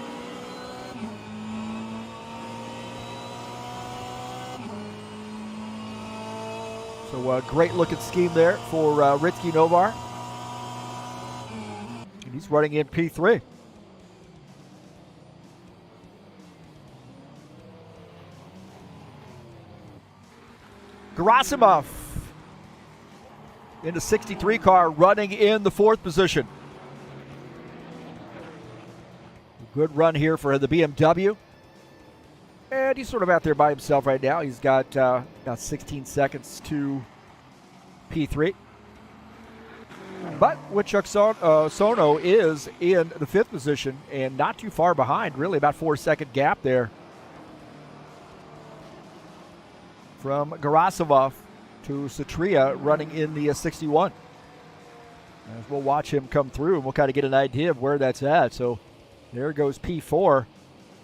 So a great looking scheme there for Ritsky Novar. And he's running in P3. Gerasimov in the 63 car running in the 4th position. Good run here for the BMW. And he's sort of out there by himself right now. He's got about 16 seconds to P3. But Woodchuck Sono is in the 5th position and not too far behind, really about 4-second gap there from Gerasimov to Satria running in the 61. As we'll watch him come through and we'll kind of get an idea of where that's at. So there goes P4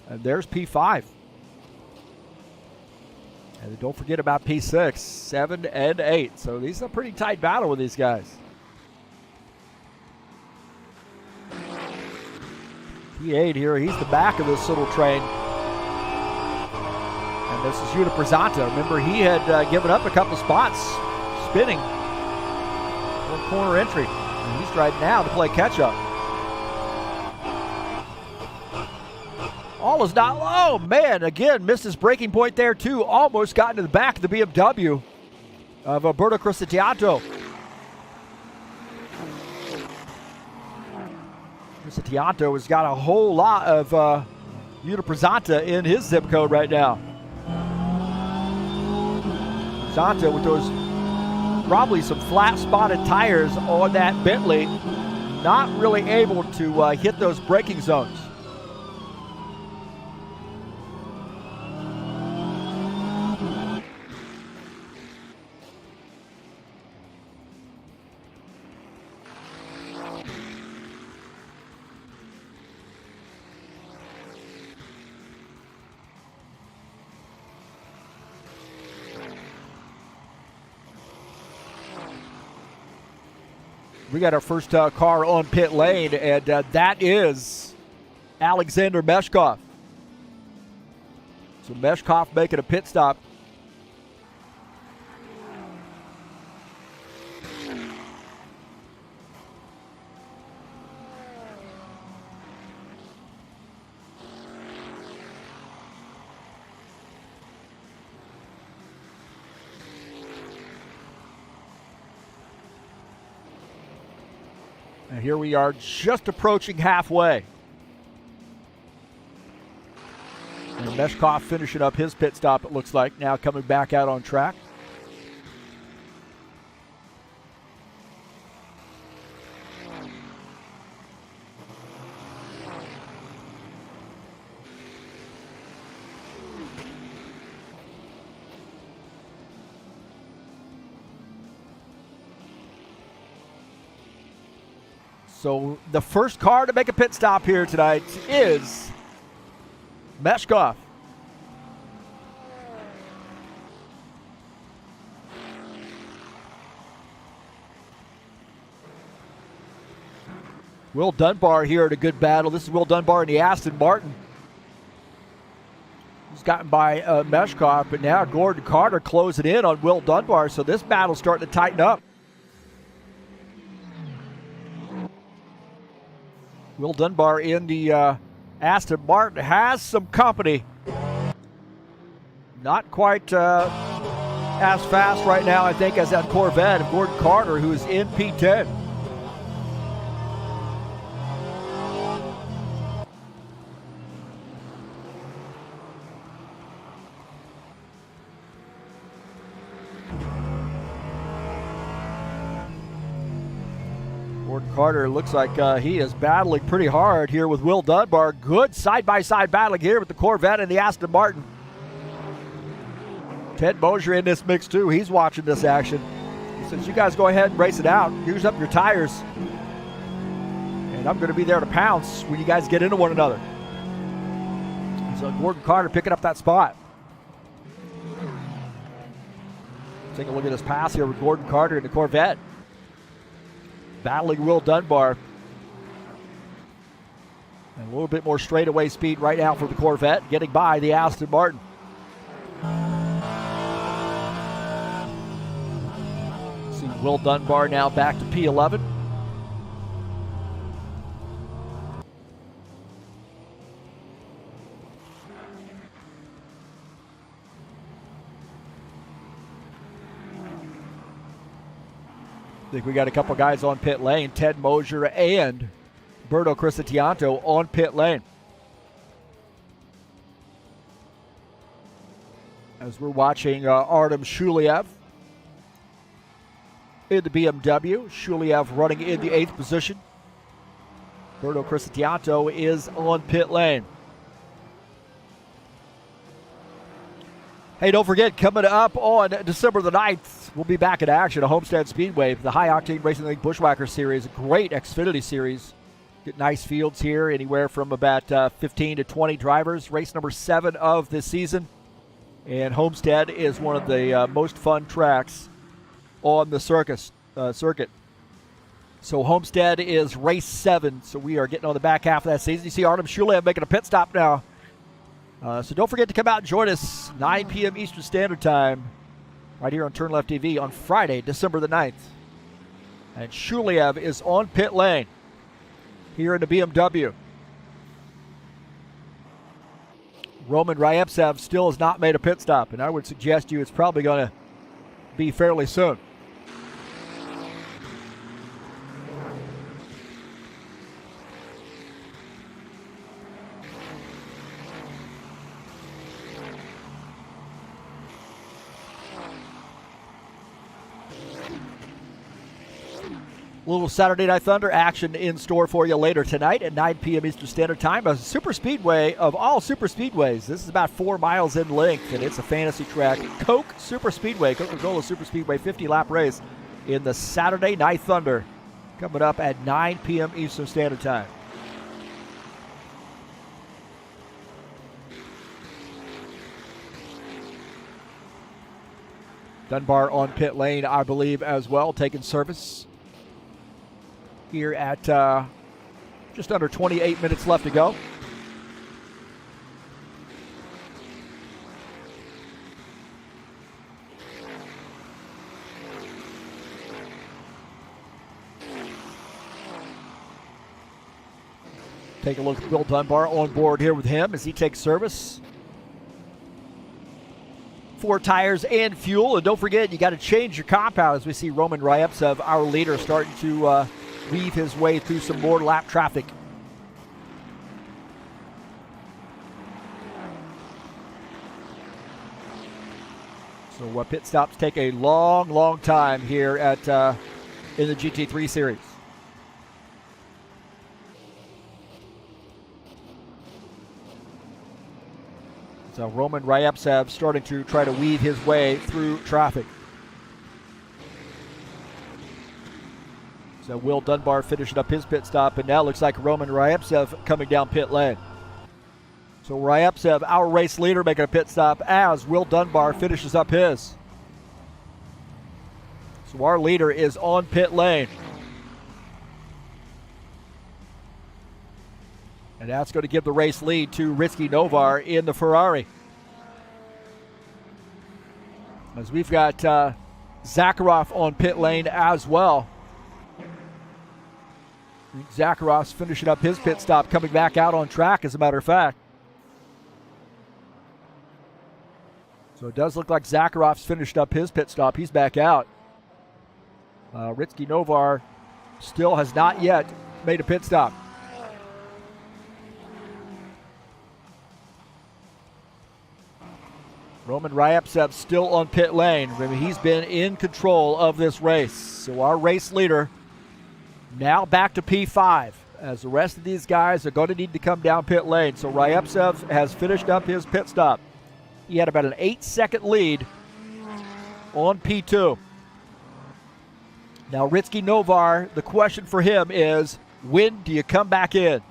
and there's P5. And don't forget about P6, 7, and 8. So these are a pretty tight battle with these guys. P8 here, he's the back of this little train. And this is Yuta Przanta. Remember, he had given up a couple spots, spinning for a corner entry. And he's driving now to play catch-up. All is not low. Man, again, missed his braking point there, too. Almost got into the back of the BMW of Alberto Cristatiato. Cristatiato has got a whole lot of Yuta Przanta in his zip code right now. Przanta with those probably some flat-spotted tires on that Bentley, not really able to hit those braking zones. We got our first car on pit lane, and that is Alexander Meshkov. So Meshkov making a pit stop. And here we are just approaching halfway. And Meshkoff finishing up his pit stop, it looks like, now coming back out on track. So the first car to make a pit stop here tonight is Meshkoff. Will Dunbar here at a good battle. This is Will Dunbar in the Aston Martin. He's gotten by Meshkoff, but now Gordon Carter closing in on Will Dunbar, so this battle's starting to tighten up. Will Dunbar in the Aston Martin has some company. Not quite as fast right now, I think, as that Corvette of Gordon Carter, who is in P10. Gordon Carter looks like he is battling pretty hard here with Will Dunbar. Good side-by-side battling here with the Corvette and the Aston Martin. Ted Mosier in this mix too. He's watching this action. He says, you guys go ahead and race it out. Use up your tires. And I'm going to be there to pounce when you guys get into one another. So Gordon Carter picking up that spot. Take a look at this pass here with Gordon Carter in the Corvette. Battling Will Dunbar. And a little bit more straightaway speed right now for the Corvette, getting by the Aston Martin. See Will Dunbar now back to P11. I think we got a couple guys on pit lane. Ted Mosier and Berto Crisatianto on pit lane. As we're watching Artem Shuliev in the BMW. Shuliev running in the 8th position. Berto Crisatianto is on pit lane. Hey, don't forget, coming up on December the 9th, we'll be back in action at Homestead Speedway, the High Octane Racing League Bushwhacker Series, a great Xfinity series. Get nice fields here, anywhere from about 15 to 20 drivers. Race number 7 of this season. And Homestead is one of the most fun tracks on the circuit. So Homestead is race 7, so we are getting on the back half of that season. You see Artem Shuliev making a pit stop now. So don't forget to come out and join us 9 p.m. Eastern Standard Time right here on TurnLeftTV on Friday, December the 9th. And Shuliev is on pit lane here in the BMW. Roman Ryevtsev still has not made a pit stop, and I would suggest you it's probably going to be fairly soon. Little Saturday Night Thunder action in store for you later tonight at 9 p.m. Eastern Standard Time. A super speedway of all super speedways. This is about 4 miles in length, and it's a fantasy track. Coke Super Speedway, Coca-Cola Super Speedway 50-lap race in the Saturday Night Thunder coming up at 9 p.m. Eastern Standard Time. Dunbar on pit lane, I believe, as well, taking service here at just under 28 minutes left to go. Take a look at Will Dunbar on board here with him as he takes service. 4 tires and fuel, and don't forget, you got to change your compound as we see Roman Ryevtsev, our leader, starting to weave his way through some more lap traffic. So pit stops take a long time here at in the GT3 Series. So Roman Ryaptsev starting to try to weave his way through traffic. So Will Dunbar finishing up his pit stop, and now looks like Roman Ryaptsev coming down pit lane. So Ryaptsev, our race leader, making a pit stop as Will Dunbar finishes up his. So our leader is on pit lane. And that's going to give the race lead to Ritsky Novar in the Ferrari. As we've got Zakharov on pit lane as well. Zakharov's finishing up his pit stop, coming back out on track, as a matter of fact. So it does look like Zakharov's finished up his pit stop. He's back out. Ritsky Novar still has not yet made a pit stop. Roman Ryaptsev still on pit lane. I mean, he's been in control of this race. So our race leader now back to P5, as the rest of these guys are going to need to come down pit lane. So Ryaptsev has finished up his pit stop. He had about an 8-second lead on P2. Now Ritsky Novar, the question for him is, when do you come back in?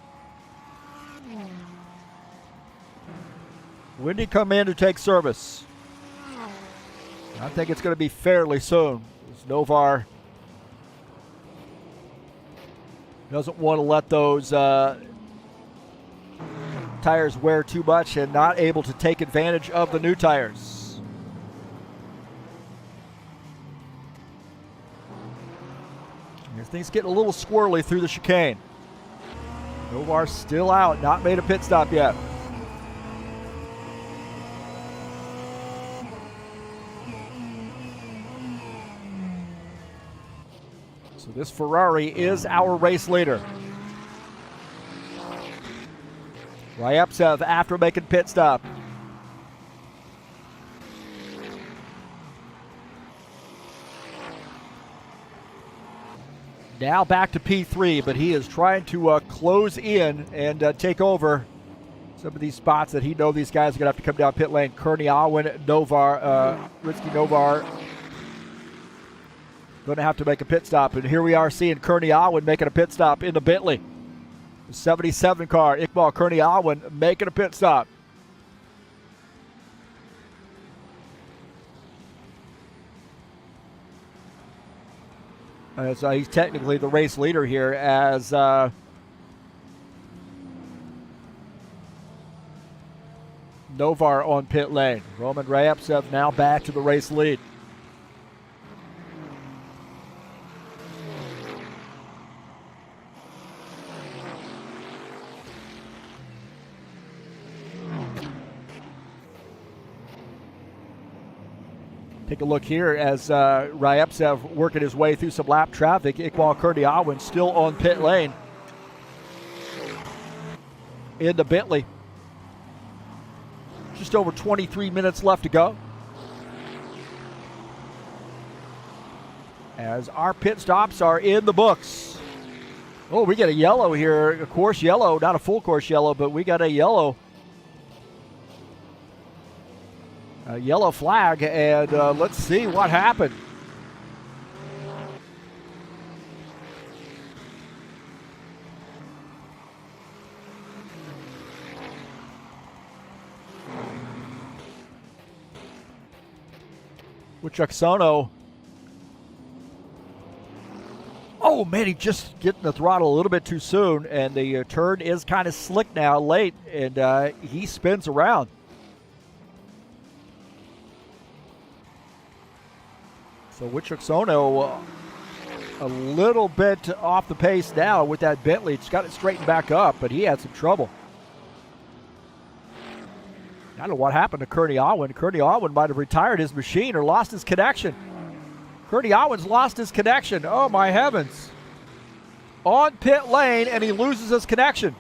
When do you come in to take service? I think it's going to be fairly soon. Novar doesn't want to let those tires wear too much and not able to take advantage of the new tires. Here things getting a little squirrely through the chicane. Novar's still out, not made a pit stop yet. So this Ferrari is our race leader. Ryaptsev after making pit stop. Now back to P3, but he is trying to close in and take over some of these spots that he knows these guys are going to have to come down pit lane. Kearney Alwyn, Novar, Ritsky Novar going to have to make a pit stop. And here we are seeing Kearney Alwyn making a pit stop in the Bentley. The 77 car, Iqbal Kearney Alwyn making a pit stop. As he's technically the race leader here, as Novar on pit lane. Roman Ryaptsev now back to the race lead. Take a look here as Ryaptsev working his way through some lap traffic. Iqbal Kearney Alwyn still on pit lane in the Bentley. Just over 23 minutes left to go. As our pit stops are in the books. Oh, we get a yellow here, a course yellow, not a full course yellow, but we got a yellow. A yellow flag, and let's see what happened. Wichaksono. Oh man, he just getting the throttle a little bit too soon, and the turn is kind of slick now, late, and he spins around. So Wichaksono a little bit off the pace now with that Bentley. It's got it straightened back up, but he had some trouble. I don't know what happened to Kearney Alwyn. Kearney Alwyn might have retired his machine or lost his connection. Kearney Alwyn's lost his connection. Oh, my heavens. on pit lane, and he loses his connection.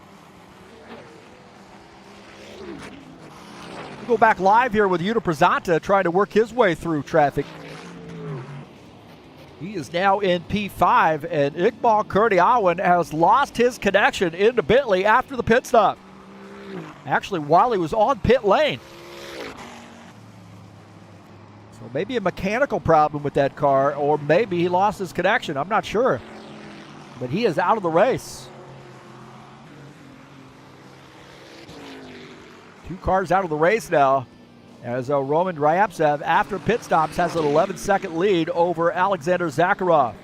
We'll go back live here with Yuta Prezanta trying to work his way through traffic. He is now in P5, and Iqbal Kurdiawan has lost his connection into Bentley after the pit stop. Actually, while he was on pit lane. So maybe a mechanical problem with that car, or maybe he lost his connection. I'm not sure. But he is out of the race. 2 cars out of the race now, as Roman Ryabtsev, after pit stops, has an 11-second lead over Alexander Zakharov.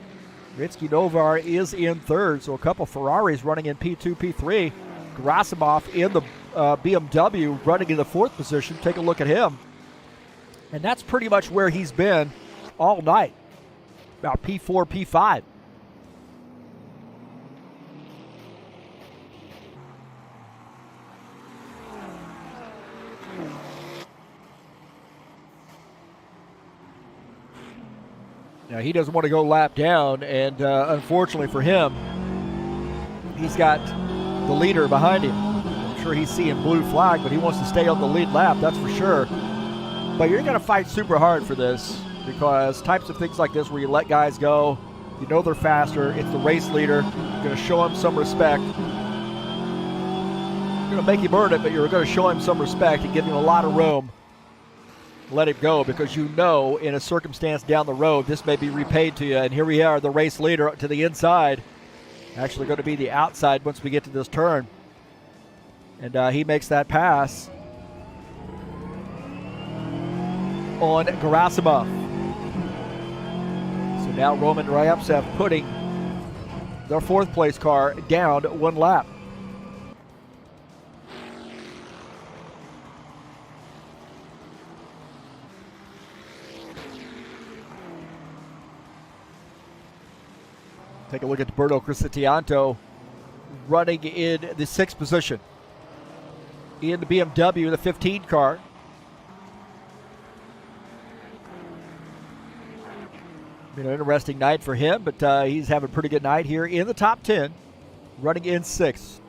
Ritsky Novar is in third, so a couple Ferraris running in P2, P3. Gerasimov in the BMW running in the 4th position. Take a look at him. And that's pretty much where he's been all night, about P4, P5. Now, he doesn't want to go lap down, and unfortunately for him, he's got the leader behind him. I'm sure he's seeing blue flag, but he wants to stay on the lead lap, that's for sure. But you're going to fight super hard for this, because types of things like this where you let guys go, you know they're faster, it's the race leader, you're going to show him some respect. You're going to make him earn it, but you're going to show him some respect and give him a lot of room. Let him go, because you know in a circumstance down the road this may be repaid to you. And here we are, the race leader to the inside. Actually going to be the outside once we get to this turn. And he makes that pass on Gerasimov. So now Roman Ryabtsev putting their 4th place car down 1 lap. Take a look at Roberto Crisatianto running in the 6th position. In the BMW, the 15 car. Been an interesting night for him, but he's having a pretty good night here in the top 10, running in 6th.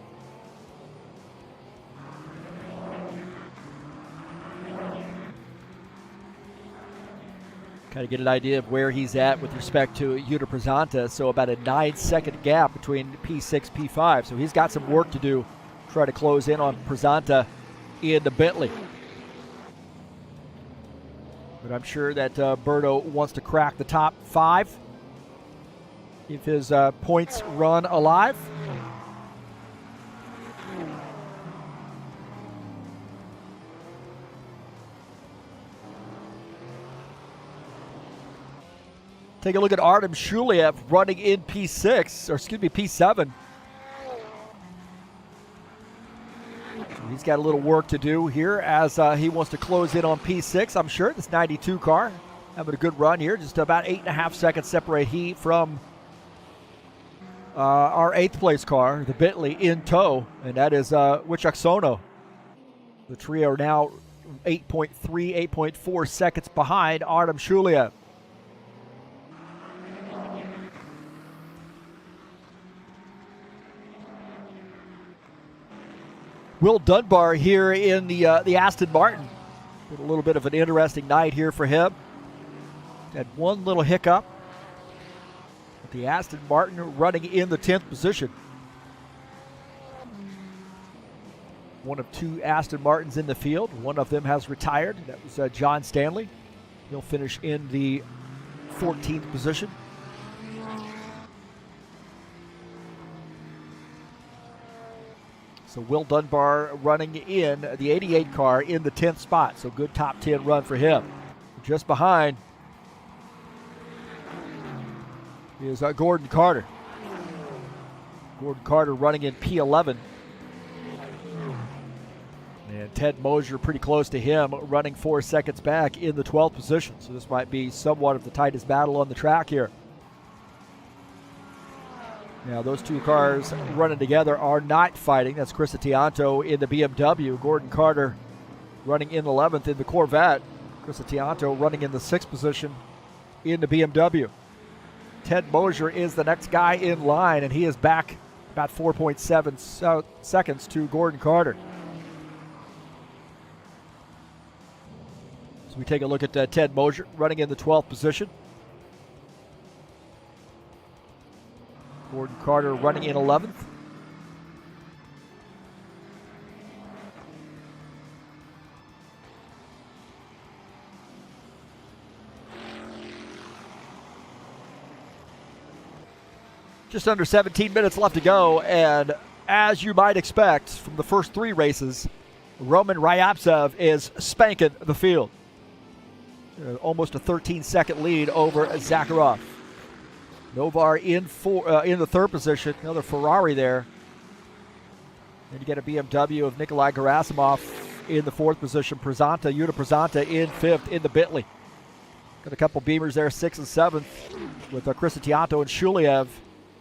Kind of get an idea of where he's at with respect to Yuta Prezanta. So about a 9-second gap between P6, P5. So he's got some work to do, try to close in on Prezanta in the Bentley. But I'm sure that Berto wants to crack the top 5 if his points run alive. Take a look at Artem Shuliev running in P6, or excuse me, P7. So he's got a little work to do here as he wants to close in on P6. I'm sure this 92 car having a good run here. Just about 8.5 seconds separate he from our 8th place car, the Bentley, in tow, and that is Wichaksono. The trio are now 8.3, 8.4 seconds behind Artem Shuliev. Will Dunbar here in the Aston Martin. Been a little bit of an interesting night here for him. Had one little hiccup. But the Aston Martin running in the 10th position. One of 2 Aston Martins in the field. One of them has retired. That was John Stanley. He'll finish in the 14th position. So Will Dunbar running in the 88 car in the 10th spot. So good top 10 run for him. Just behind is Gordon Carter. Gordon Carter running in P11. And Ted Mosier pretty close to him, running 4 seconds back in the 12th position. So this might be somewhat of the tightest battle on the track here. Now, those 2 cars running together are not fighting. That's Crisatianto in the BMW. Gordon Carter running in 11th in the Corvette. Crisatianto running in the 6th position in the BMW. Ted Mosier is the next guy in line, and he is back about 4.7 seconds to Gordon Carter. So we take a look at Ted Mosier running in the 12th position. Gordon Carter running in 11th. Just under 17 minutes left to go, and as you might expect from the first three races, Roman Ryabtsev is spanking the field. Almost a 13-second lead over Zakharov. Novar in the third position, another Ferrari there. And you get a BMW of Nikolai Gerasimov in the fourth position. Yuta Prezanta in fifth in the Bentley. Got a couple Beamers there, 6th and 7th, with Crisatiato and Shuliev.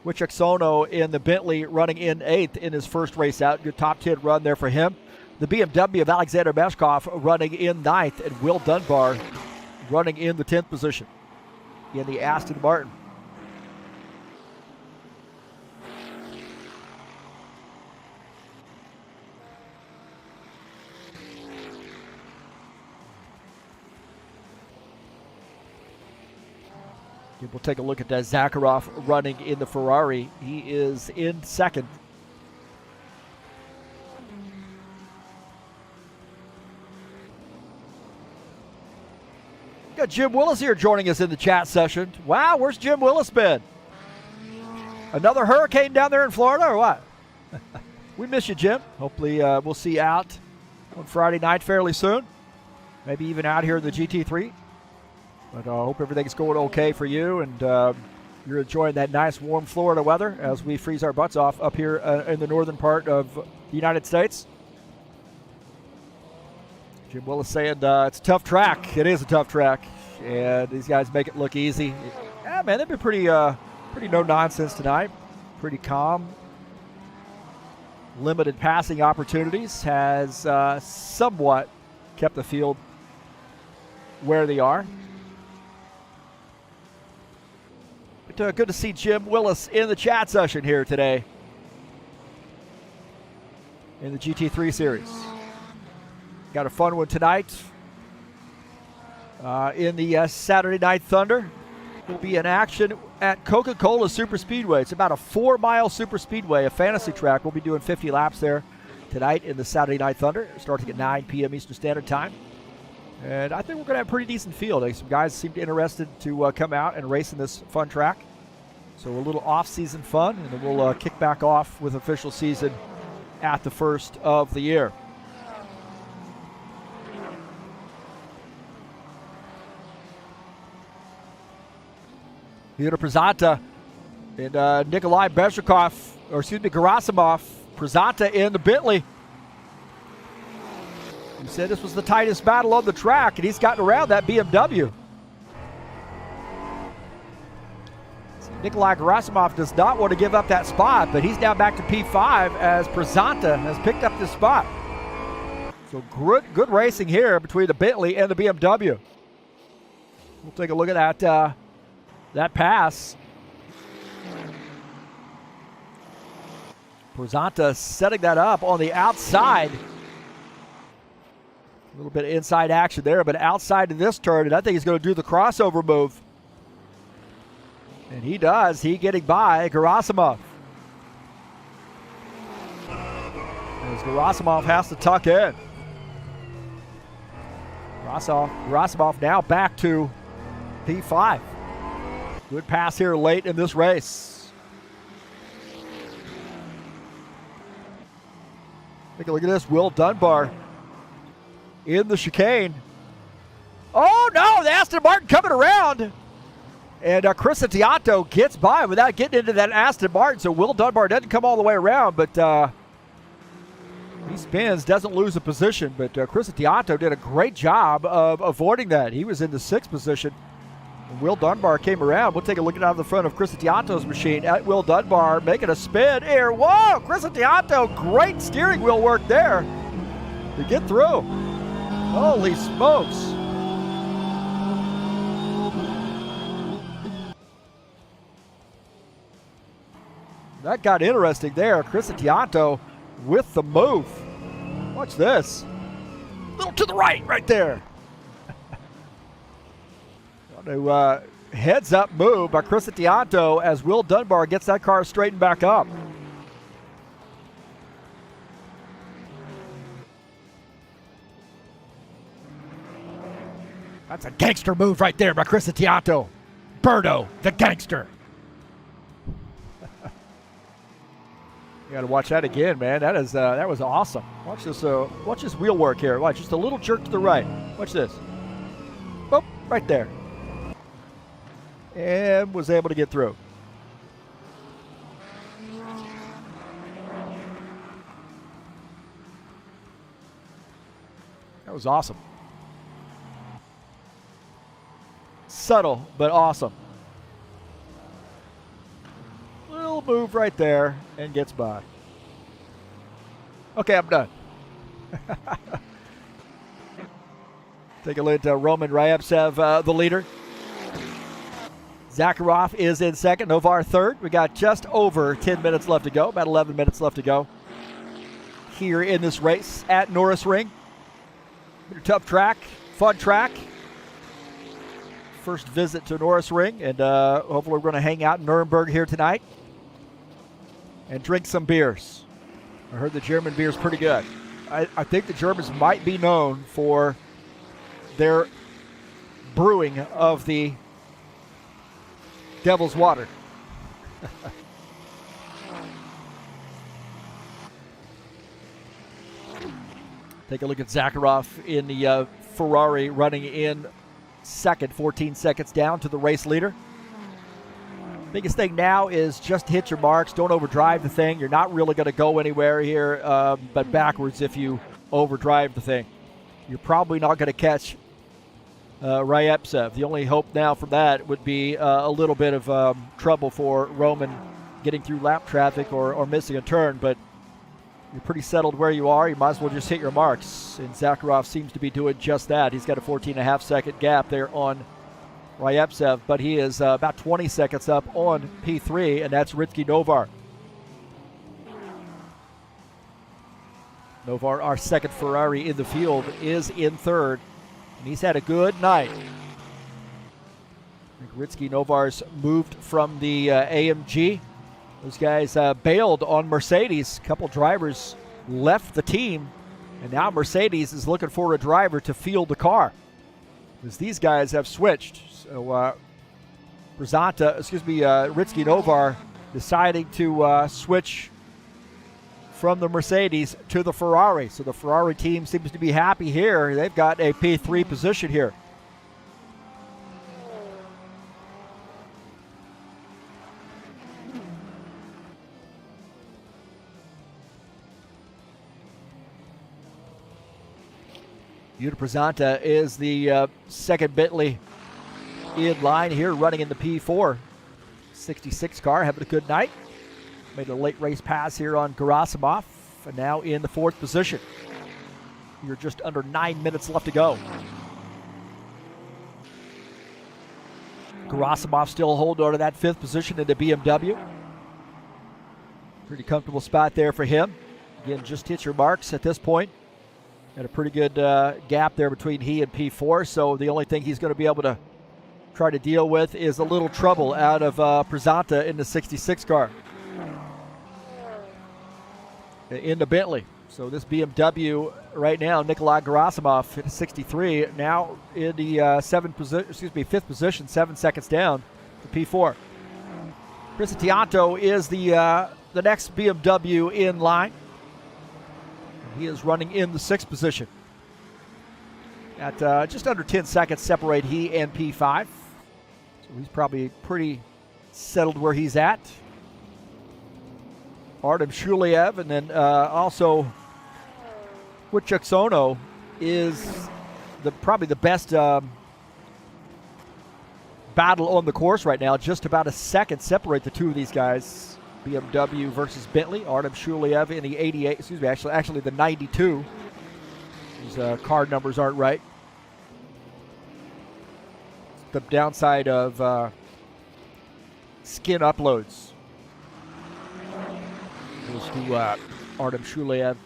Wojciech Sono in the Bentley running in 8th in his first race out. Good top 10 run there for him. The BMW of Alexander Meshkov running in 9th, and Will Dunbar running in the 10th position in the Aston Martin. We'll take a look at Zakharov running in the Ferrari. He is in second. Got Jim Willis here joining us in the chat session. Wow, where's Jim Willis been? Another hurricane down there in Florida or what? We miss you, Jim. Hopefully we'll see you out on Friday night fairly soon. Maybe even out here in the GT3. But I hope everything's going okay for you, and you're enjoying that nice warm Florida weather as we freeze our butts off up here in the northern part of the United States. Jim Willis saying it's a tough track. It is a tough track, and these guys make it look easy. Yeah, man, they've been pretty no-nonsense tonight. Pretty calm. Limited passing opportunities has somewhat kept the field where they are. Good to see Jim Willis in the chat session here today in the GT3 Series. Got a fun one tonight in the Saturday Night Thunder. Will be in action at Coca-Cola Super Speedway. It's about a 4-mile super speedway, a fantasy track. We'll be doing 50 laps there tonight in the Saturday Night Thunder, starting at 9 p.m. Eastern Standard Time. And I think we're going to have a pretty decent field. Some guys seem interested to come out and race in this fun track. So a little off-season fun, and then we'll kick back off with official season at the first of the year. Yuta Prezanta and Nikolai Gerasimov. Prezanta in the Bentley. He said this was the tightest battle on the track, and he's gotten around that BMW. Nikolai Gerasimov does not want to give up that spot, but he's now back to P5 as Prezanta has picked up this spot. So good racing here between the Bentley and the BMW. We'll take a look at that pass. Prezanta setting that up on the outside. A little bit of inside action there, but outside of this turn, and I think he's going to do the crossover move. And he does. He getting by Gerasimov. As Gerasimov has to tuck in. Gerasimov now back to P5. Good pass here late in this race. Take a look at this. Will Dunbar in the chicane. Oh no, the Aston Martin coming around. And Crisatiato gets by without getting into that Aston Martin. So Will Dunbar doesn't come all the way around, but he spins, doesn't lose a position. But Crisatiato did a great job of avoiding that. He was in the 6th position. And Will Dunbar came around. We'll take a look at the front of Crisatiato's machine at Will Dunbar, making a spin here. Whoa, Crisatiato, great steering wheel work there to get through. Holy smokes. That got interesting there. Tianto with the move. Watch this. A little to the right there. Heads up move by Tianto as Will Dunbar gets that car straightened back up. That's a gangster move right there by Tianto. Birdo, the gangster. You got to watch that again, man. That was awesome. Watch this wheel work here. Watch, just a little jerk to the right. Watch this. Boop, right there. And was able to get through. That was awesome. Subtle, but awesome. Little move right there and gets by. Okay, I'm done. Take a look at Roman Ryevtsev, the leader. Zakharov is in second, Novar third. We got just over 10 minutes left to go, about 11 minutes left to go here in this race at Norisring. Tough track, fun track. First visit to Norisring, and hopefully we're going to hang out in Nuremberg here tonight and drink some beers. I heard the German beer is pretty good. I think the Germans might be known for their brewing of the Devil's Water. Take a look at Zakharov in the Ferrari running in second, 14 seconds down to the race leader. Biggest thing now is just hit your marks. Don't overdrive the thing. You're not really going to go anywhere here, but backwards if you overdrive the thing. You're probably not going to catch Ryevtsev. The only hope now from that would be a little bit of trouble for Roman getting through lap traffic or missing a turn, but you're pretty settled where you are. You might as well just hit your marks, and Zakharov seems to be doing just that. He's got a 14.5 second gap there on Ryevtsev, but he is about 20 seconds up on P3, and that's Ritsky Novar. Novar, our second Ferrari in the field, is in third, and he's had a good night. I think Ritsky Novar's moved from the AMG. Those guys bailed on Mercedes. A couple drivers left the team, and now Mercedes is looking for a driver to field the car, as these guys have switched. So Ritsky Novar deciding to switch from the Mercedes to the Ferrari. So the Ferrari team seems to be happy here. They've got a P3 position here. Yuta Prasanta is the second Bentley in line here, running in the P4. 66 car, having a good night. Made a late race pass here on Gerasimov, and now in the fourth position. You're just under 9 minutes left to go. Gerasimov still holding on to that fifth position in the BMW. Pretty comfortable spot there for him. Again, just hit your marks at this point. Got a pretty good gap there between he and P4, so the only thing he's going to be able to try to deal with is a little trouble out of Prasanta in the 66 car. In the Bentley. So this BMW right now, Nikolai Gerasimov at 63, now in the fifth position, 7 seconds down to P4. Tianto is the next BMW in line. He is running in the sixth position. At just under 10 seconds separate he and P5. So he's probably pretty settled where he's at. Artem Shuliev, and then also Wichuksono is probably the best battle on the course right now. Just about a second separate the two of these guys. BMW versus Bentley. Artem Shuliev in the 88, actually the 92. These card numbers aren't right. The downside of skin uploads. goes to Artem Shuliev.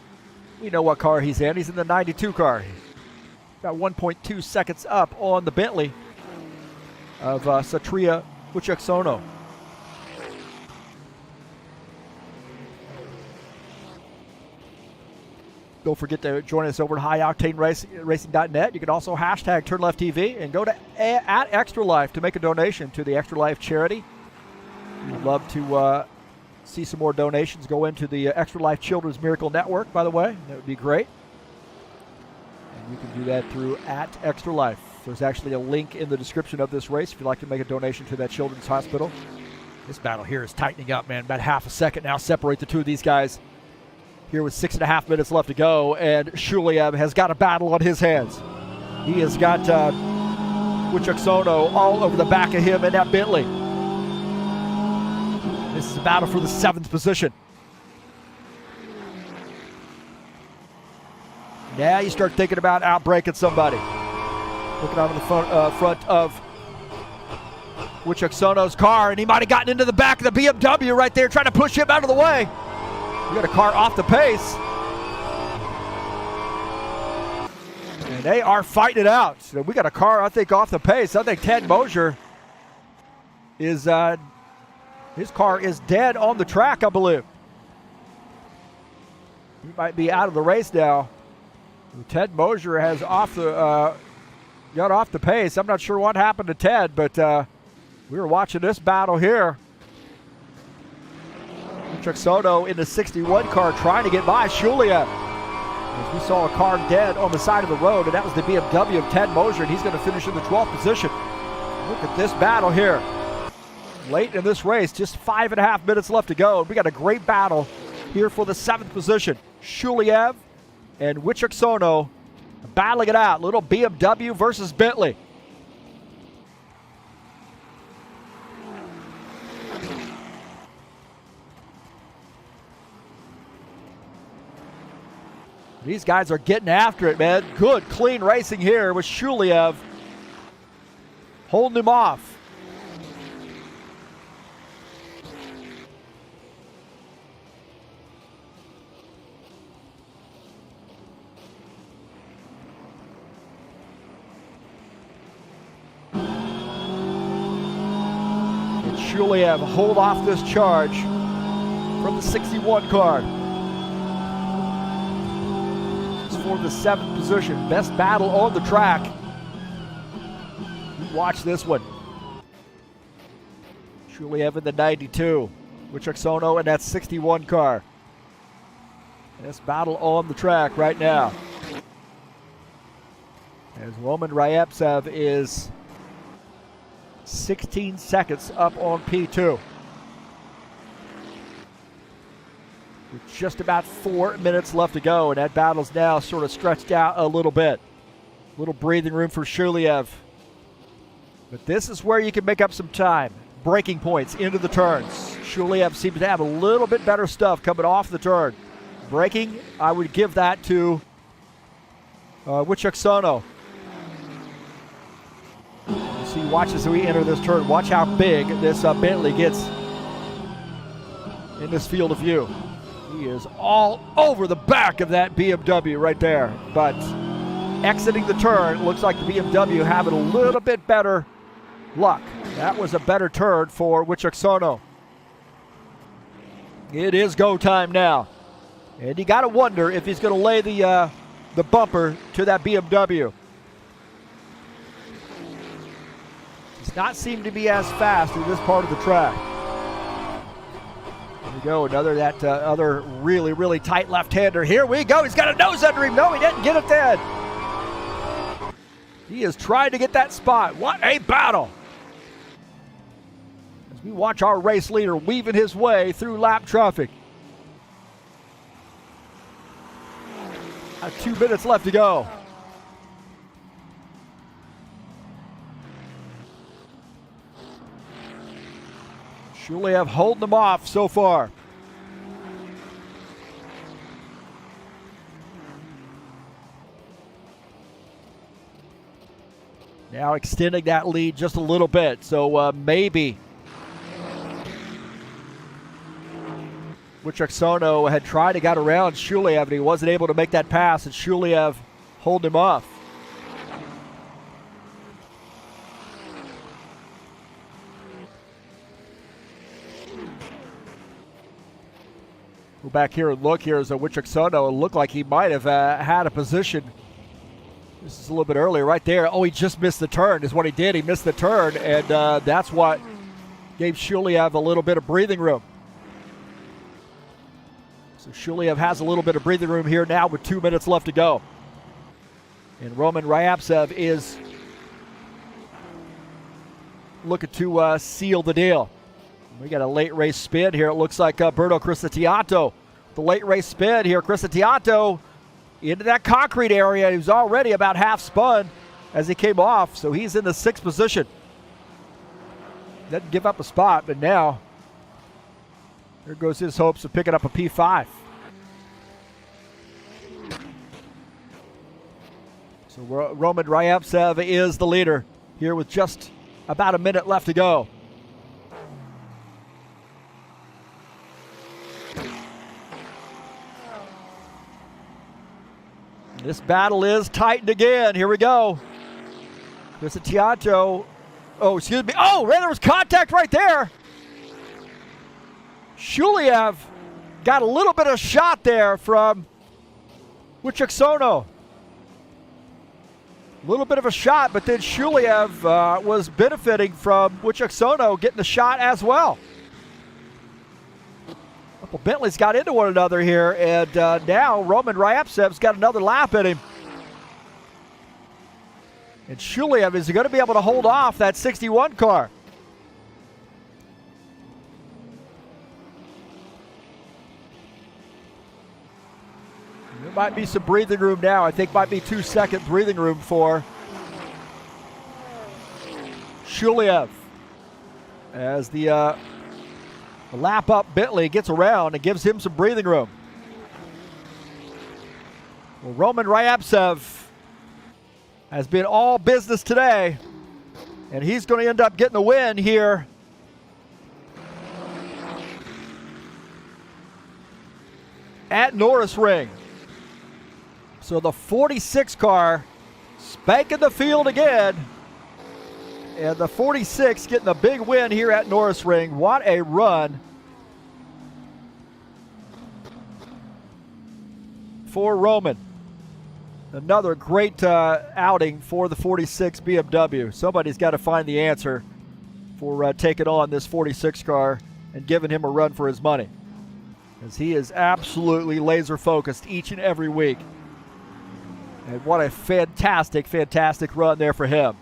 We know what car he's in. He's in the 92 car. About 1.2 seconds up on the Bentley of Satria Wucheksono. Don't forget to join us over at highoctaneracing.net. You can also hashtag TurnLeftTV and go to at Extra Life to make a donation to the Extra Life charity. We'd love to see some more donations go into the Extra Life Children's Miracle Network, by the way. That would be great. And you can do that through at Extra Life. There's actually a link in the description of this race if you'd like to make a donation to that children's hospital. This battle here is tightening up, man. About half a second now separate the two of these guys. Here with 6.5 minutes left to go, and Shuliev has got a battle on his hands. He has got Wucheksono all over the back of him in that Bentley. This is a battle for the 7th position. Now you start thinking about outbreaking somebody. Looking out on the front of Wucheksono's car, and he might have gotten into the back of the BMW right there, trying to push him out of the way. We got a car off the pace. And they are fighting it out. So we got a car, I think, off the pace. I think Ted Mosier is, his car is dead on the track, I believe. He might be out of the race now. Ted Mosier has got off the pace. I'm not sure what happened to Ted, but we were watching this battle here. Wucheksono in the 61 car trying to get by Shuliev. As we saw a car dead on the side of the road, and that was the BMW of Ted Mosier, and he's going to finish in the 12th position. Look at this battle here. Late in this race, just 5.5 minutes left to go. We got a great battle here for the 7th position. Shuliev and Wucheksono battling it out. Little BMW versus Bentley. These guys are getting after it, man. Good, clean racing here with Shuliev holding him off. And Shuliev hold off this charge from the 61 car. For the 7th position. Best battle on the track. Watch this one. Shuliev in the 92. Wucheksono in that 61 car. Best battle on the track right now. As Roman Ryabtsev is 16 seconds up on P2. With just about 4 minutes left to go, and that battle's now sort of stretched out a little bit. Little breathing room for Shuliev. But this is where you can make up some time. Braking points into the turns. Shuliev seems to have a little bit better stuff coming off the turn. Braking, I would give that to Wucheksono. See, watch as we enter this turn. Watch how big this Bentley gets in this field of view. He is all over the back of that BMW right there. But exiting the turn, looks like the BMW having a little bit better luck. That was a better turn for Wucheksono. It is go time now. And you got to wonder if he's going to lay the bumper to that BMW. Does not seem to be as fast in this part of the track. Here we go, other really, really tight left-hander. Here we go, he's got a nose under him. No, he didn't get it then. He is trying to get that spot. What a battle. As we watch our race leader weaving his way through lap traffic. 2 minutes left to go. Shuliev holding them off so far. Now extending that lead just a little bit, so maybe Wichoksono had tried to get around Shuliev, and he wasn't able to make that pass, and Shuliev hold him off. Go back here and look here as a Wichoksono. It looked like he might have had a position. This is a little bit earlier right there. Oh, he just missed the turn is what he did. He missed the turn, and that's what gave Shuliev a little bit of breathing room. So Shuliev has a little bit of breathing room here now with 2 minutes left to go. And Roman Ryabtsev is looking to seal the deal. We got a late race spin here. It looks like Berto Crisatiato. The late race spin here. Crisatiato into that concrete area. He was already about half spun as he came off, so he's in the 6th position. Doesn't give up a spot, but now there goes his hopes of picking up a P5. So Roman Ryabtsev is the leader here with just about a minute left to go. This battle is tightened again. Here we go. Crisatiato. Oh, excuse me. Oh, there was contact right there. Shuliev got a little bit of shot there from Wichoksono. A little bit of a shot, but then Shuliev was benefiting from Wichoksono getting the shot as well. Well, Bentley's got into one another here, and now Roman Ryabtsev's got another lap in him. And Shuliev is going to be able to hold off that 61 car. There might be some breathing room now. I think might be 2-second breathing room for Shuliev as the lap up Bentley gets around and gives him some breathing room. Well, Roman Ryabtsev has been all business today, and he's going to end up getting the win here at Norisring. So the 46 car spanking the field again, and the 46 getting a big win here at Norisring. What a run for Roman. Another great outing for the 46 BMW. Somebody's got to find the answer for taking on this 46 car and giving him a run for his money, as he is absolutely laser focused each and every week. And what a fantastic, fantastic run there for him.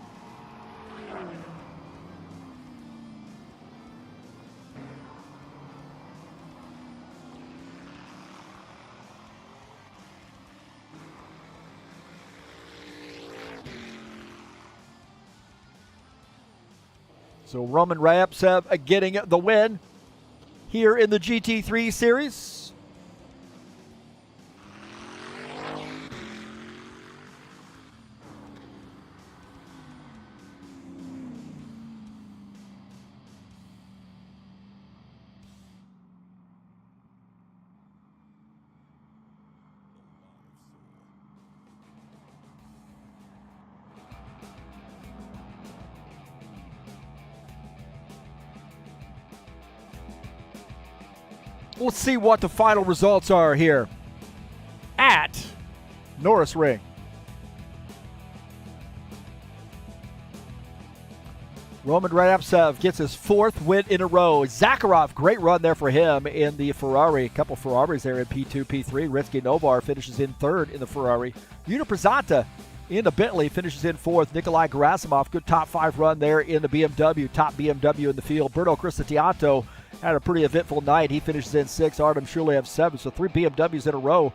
So Roman Ryabtsev getting the win here in the GT3 Series. We'll see what the final results are here at Norisring. Roman Ryabtsev gets his 4th win in a row. Zakharov, great run there for him in the Ferrari. A couple Ferraris there in P2, P3. Ritsky Novar finishes in 3rd in the Ferrari. Yuna Prezanta in the Bentley finishes in 4th. Nikolai Gerasimov, good top 5 run there in the BMW. Top BMW in the field. Berto Crisatiato had a pretty eventful night. He finishes in 6th. Artem Shuliev 7th. So 3 BMWs in a row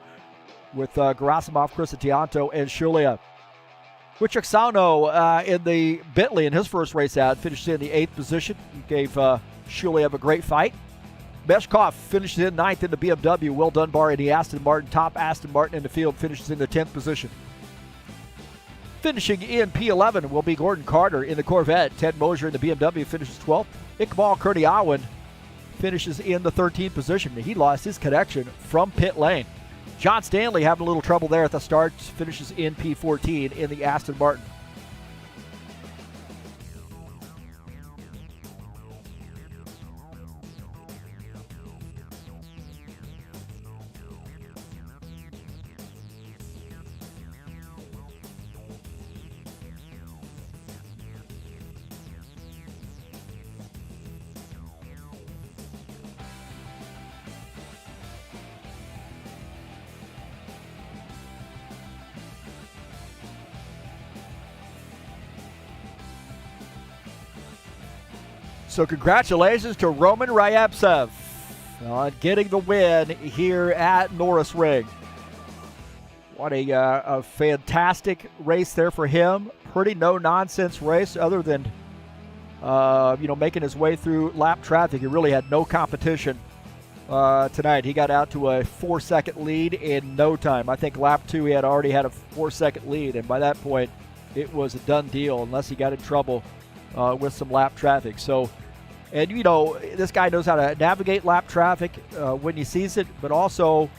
with Gerasimov, Crisatiato, and Shuliev. Wichoksono in the Bentley in his first race out finishes in the 8th position. He gave Shuliev a great fight. Meshkov finishes in 9th in the BMW. Will Dunbar in the Aston Martin. Top Aston Martin in the field finishes in the 10th position. Finishing in P11 will be Gordon Carter in the Corvette. Ted Mosier in the BMW finishes 12th. Iqbal Kurdiawan finishes in the 13th position. He lost his connection from pit lane. John Stanley having a little trouble there at the start, finishes in P14 in the Aston Martin. So congratulations to Roman Ryabtsev on getting the win here at Norisring. What a fantastic race there for him. Pretty no-nonsense race other than making his way through lap traffic. He really had no competition tonight. He got out to a 4-second lead in no time. I think lap 2 he had already had a 4-second lead, and by that point it was a done deal unless he got in trouble with some lap traffic. So, and this guy knows how to navigate lap traffic when he sees it, but also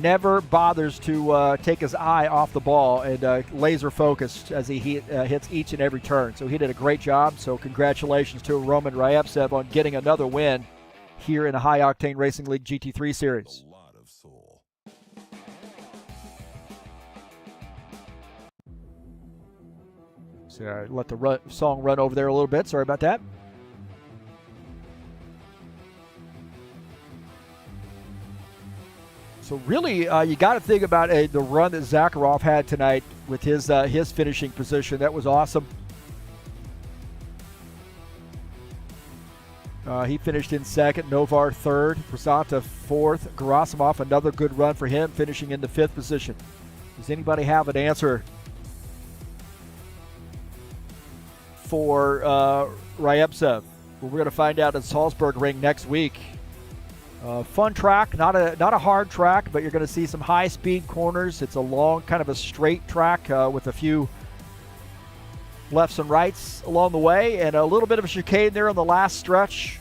never bothers to take his eye off the ball and laser focused as he hits each and every turn. So he did a great job. So congratulations to Roman Ryabtsev on getting another win here in the High Octane Racing League GT3 Series. A lot of soul. So I let the song run over there a little bit. Sorry about that. So really, you got to think about the run that Zakharov had tonight with his finishing position. That was awesome. He finished in second, Novar third, Prasanta fourth, Gerasimov, another good run for him, finishing in the 5th position. Does anybody have an answer for Ryabtsev? Well, we're going to find out at Salzburg Ring next week. Fun track, not a hard track, but you're going to see some high-speed corners. It's a long, kind of a straight track with a few lefts and rights along the way, and a little bit of a chicane there on the last stretch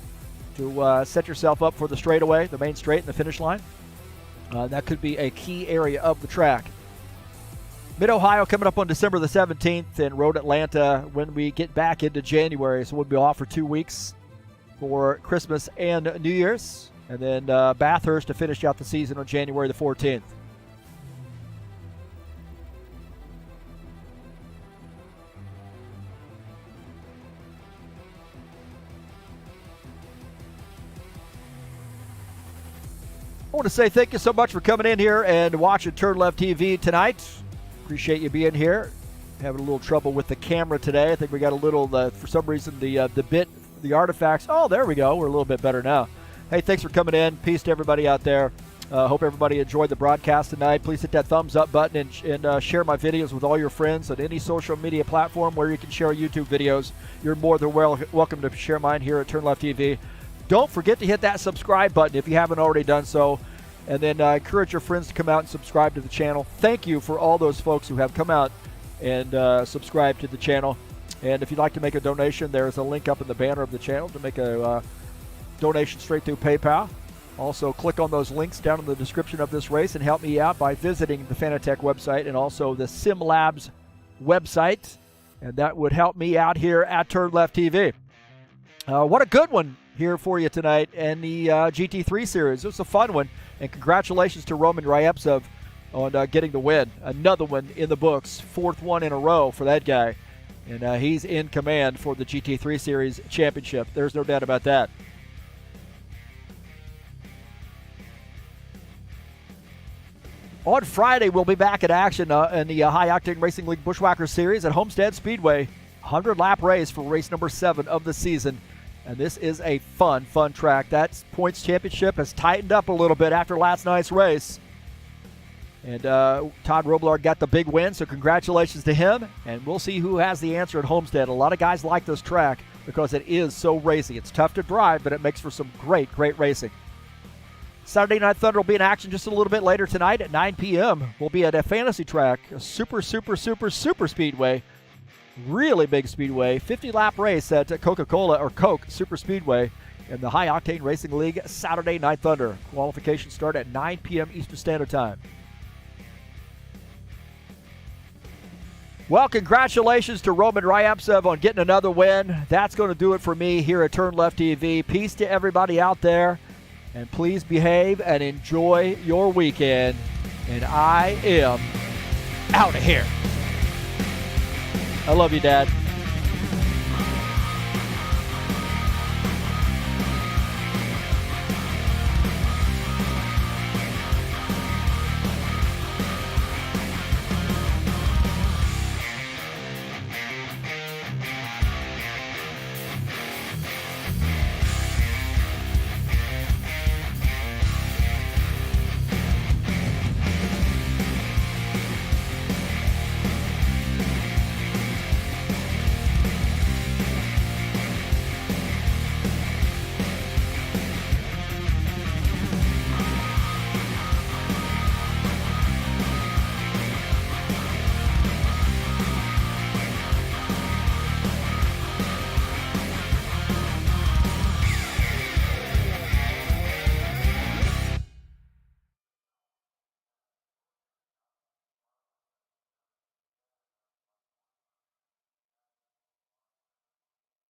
to set yourself up for the straightaway, the main straight and the finish line. That could be a key area of the track. Mid-Ohio coming up on December the 17th, and Road Atlanta when we get back into January. So we'll be off for 2 weeks for Christmas and New Year's. And then Bathurst to finish out the season on January the 14th. I want to say thank you so much for coming in here and watching TurnLeftTV tonight. Appreciate you being here. Having a little trouble with the camera today. I think we got a little, for some reason, the artifacts. Oh, there we go. We're a little bit better now. Hey, thanks for coming in. Peace to everybody out there. Hope everybody enjoyed the broadcast tonight. Please hit that thumbs up button and share my videos with all your friends on any social media platform where you can share YouTube videos. You're more than welcome to share mine here at TurnLeftTV. Don't forget to hit that subscribe button if you haven't already done so. And then encourage your friends to come out and subscribe to the channel. Thank you for all those folks who have come out and subscribed to the channel. And if you'd like to make a donation, there's a link up in the banner of the channel to make a donation straight through PayPal. Also, click on those links down in the description of this race and help me out by visiting the Fanatec website and also the SimLabs website. And that would help me out here at TurnLeftTV. What a good one here for you tonight in the GT3 Series. It was a fun one. And congratulations to Roman Ryabtsev on getting the win. Another one in the books. 4th one in a row for that guy. And he's in command for the GT3 Series championship. There's no doubt about that. On Friday, we'll be back in action in the High Octane Racing League Bushwhacker Series at Homestead Speedway. 100-lap race for race number 7 of the season. And this is a fun track. That points championship has tightened up a little bit after last night's race. And Todd Robillard got the big win, so congratulations to him. And we'll see who has the answer at Homestead. A lot of guys like this track because it is so racy. It's tough to drive, but it makes for some great racing. Saturday Night Thunder will be in action just a little bit later tonight at 9 p.m. We'll be at a fantasy track, a super speedway, really big speedway, 50-lap race at Coca-Cola or Coke Super Speedway in the High Octane Racing League Saturday Night Thunder. Qualifications start at 9 p.m. Eastern Standard Time. Well, congratulations to Roman Ryaptsev on getting another win. That's going to do it for me here at TurnLeftTV. Peace to everybody out there, and please behave and enjoy your weekend. And I am out of here. I love you, Dad.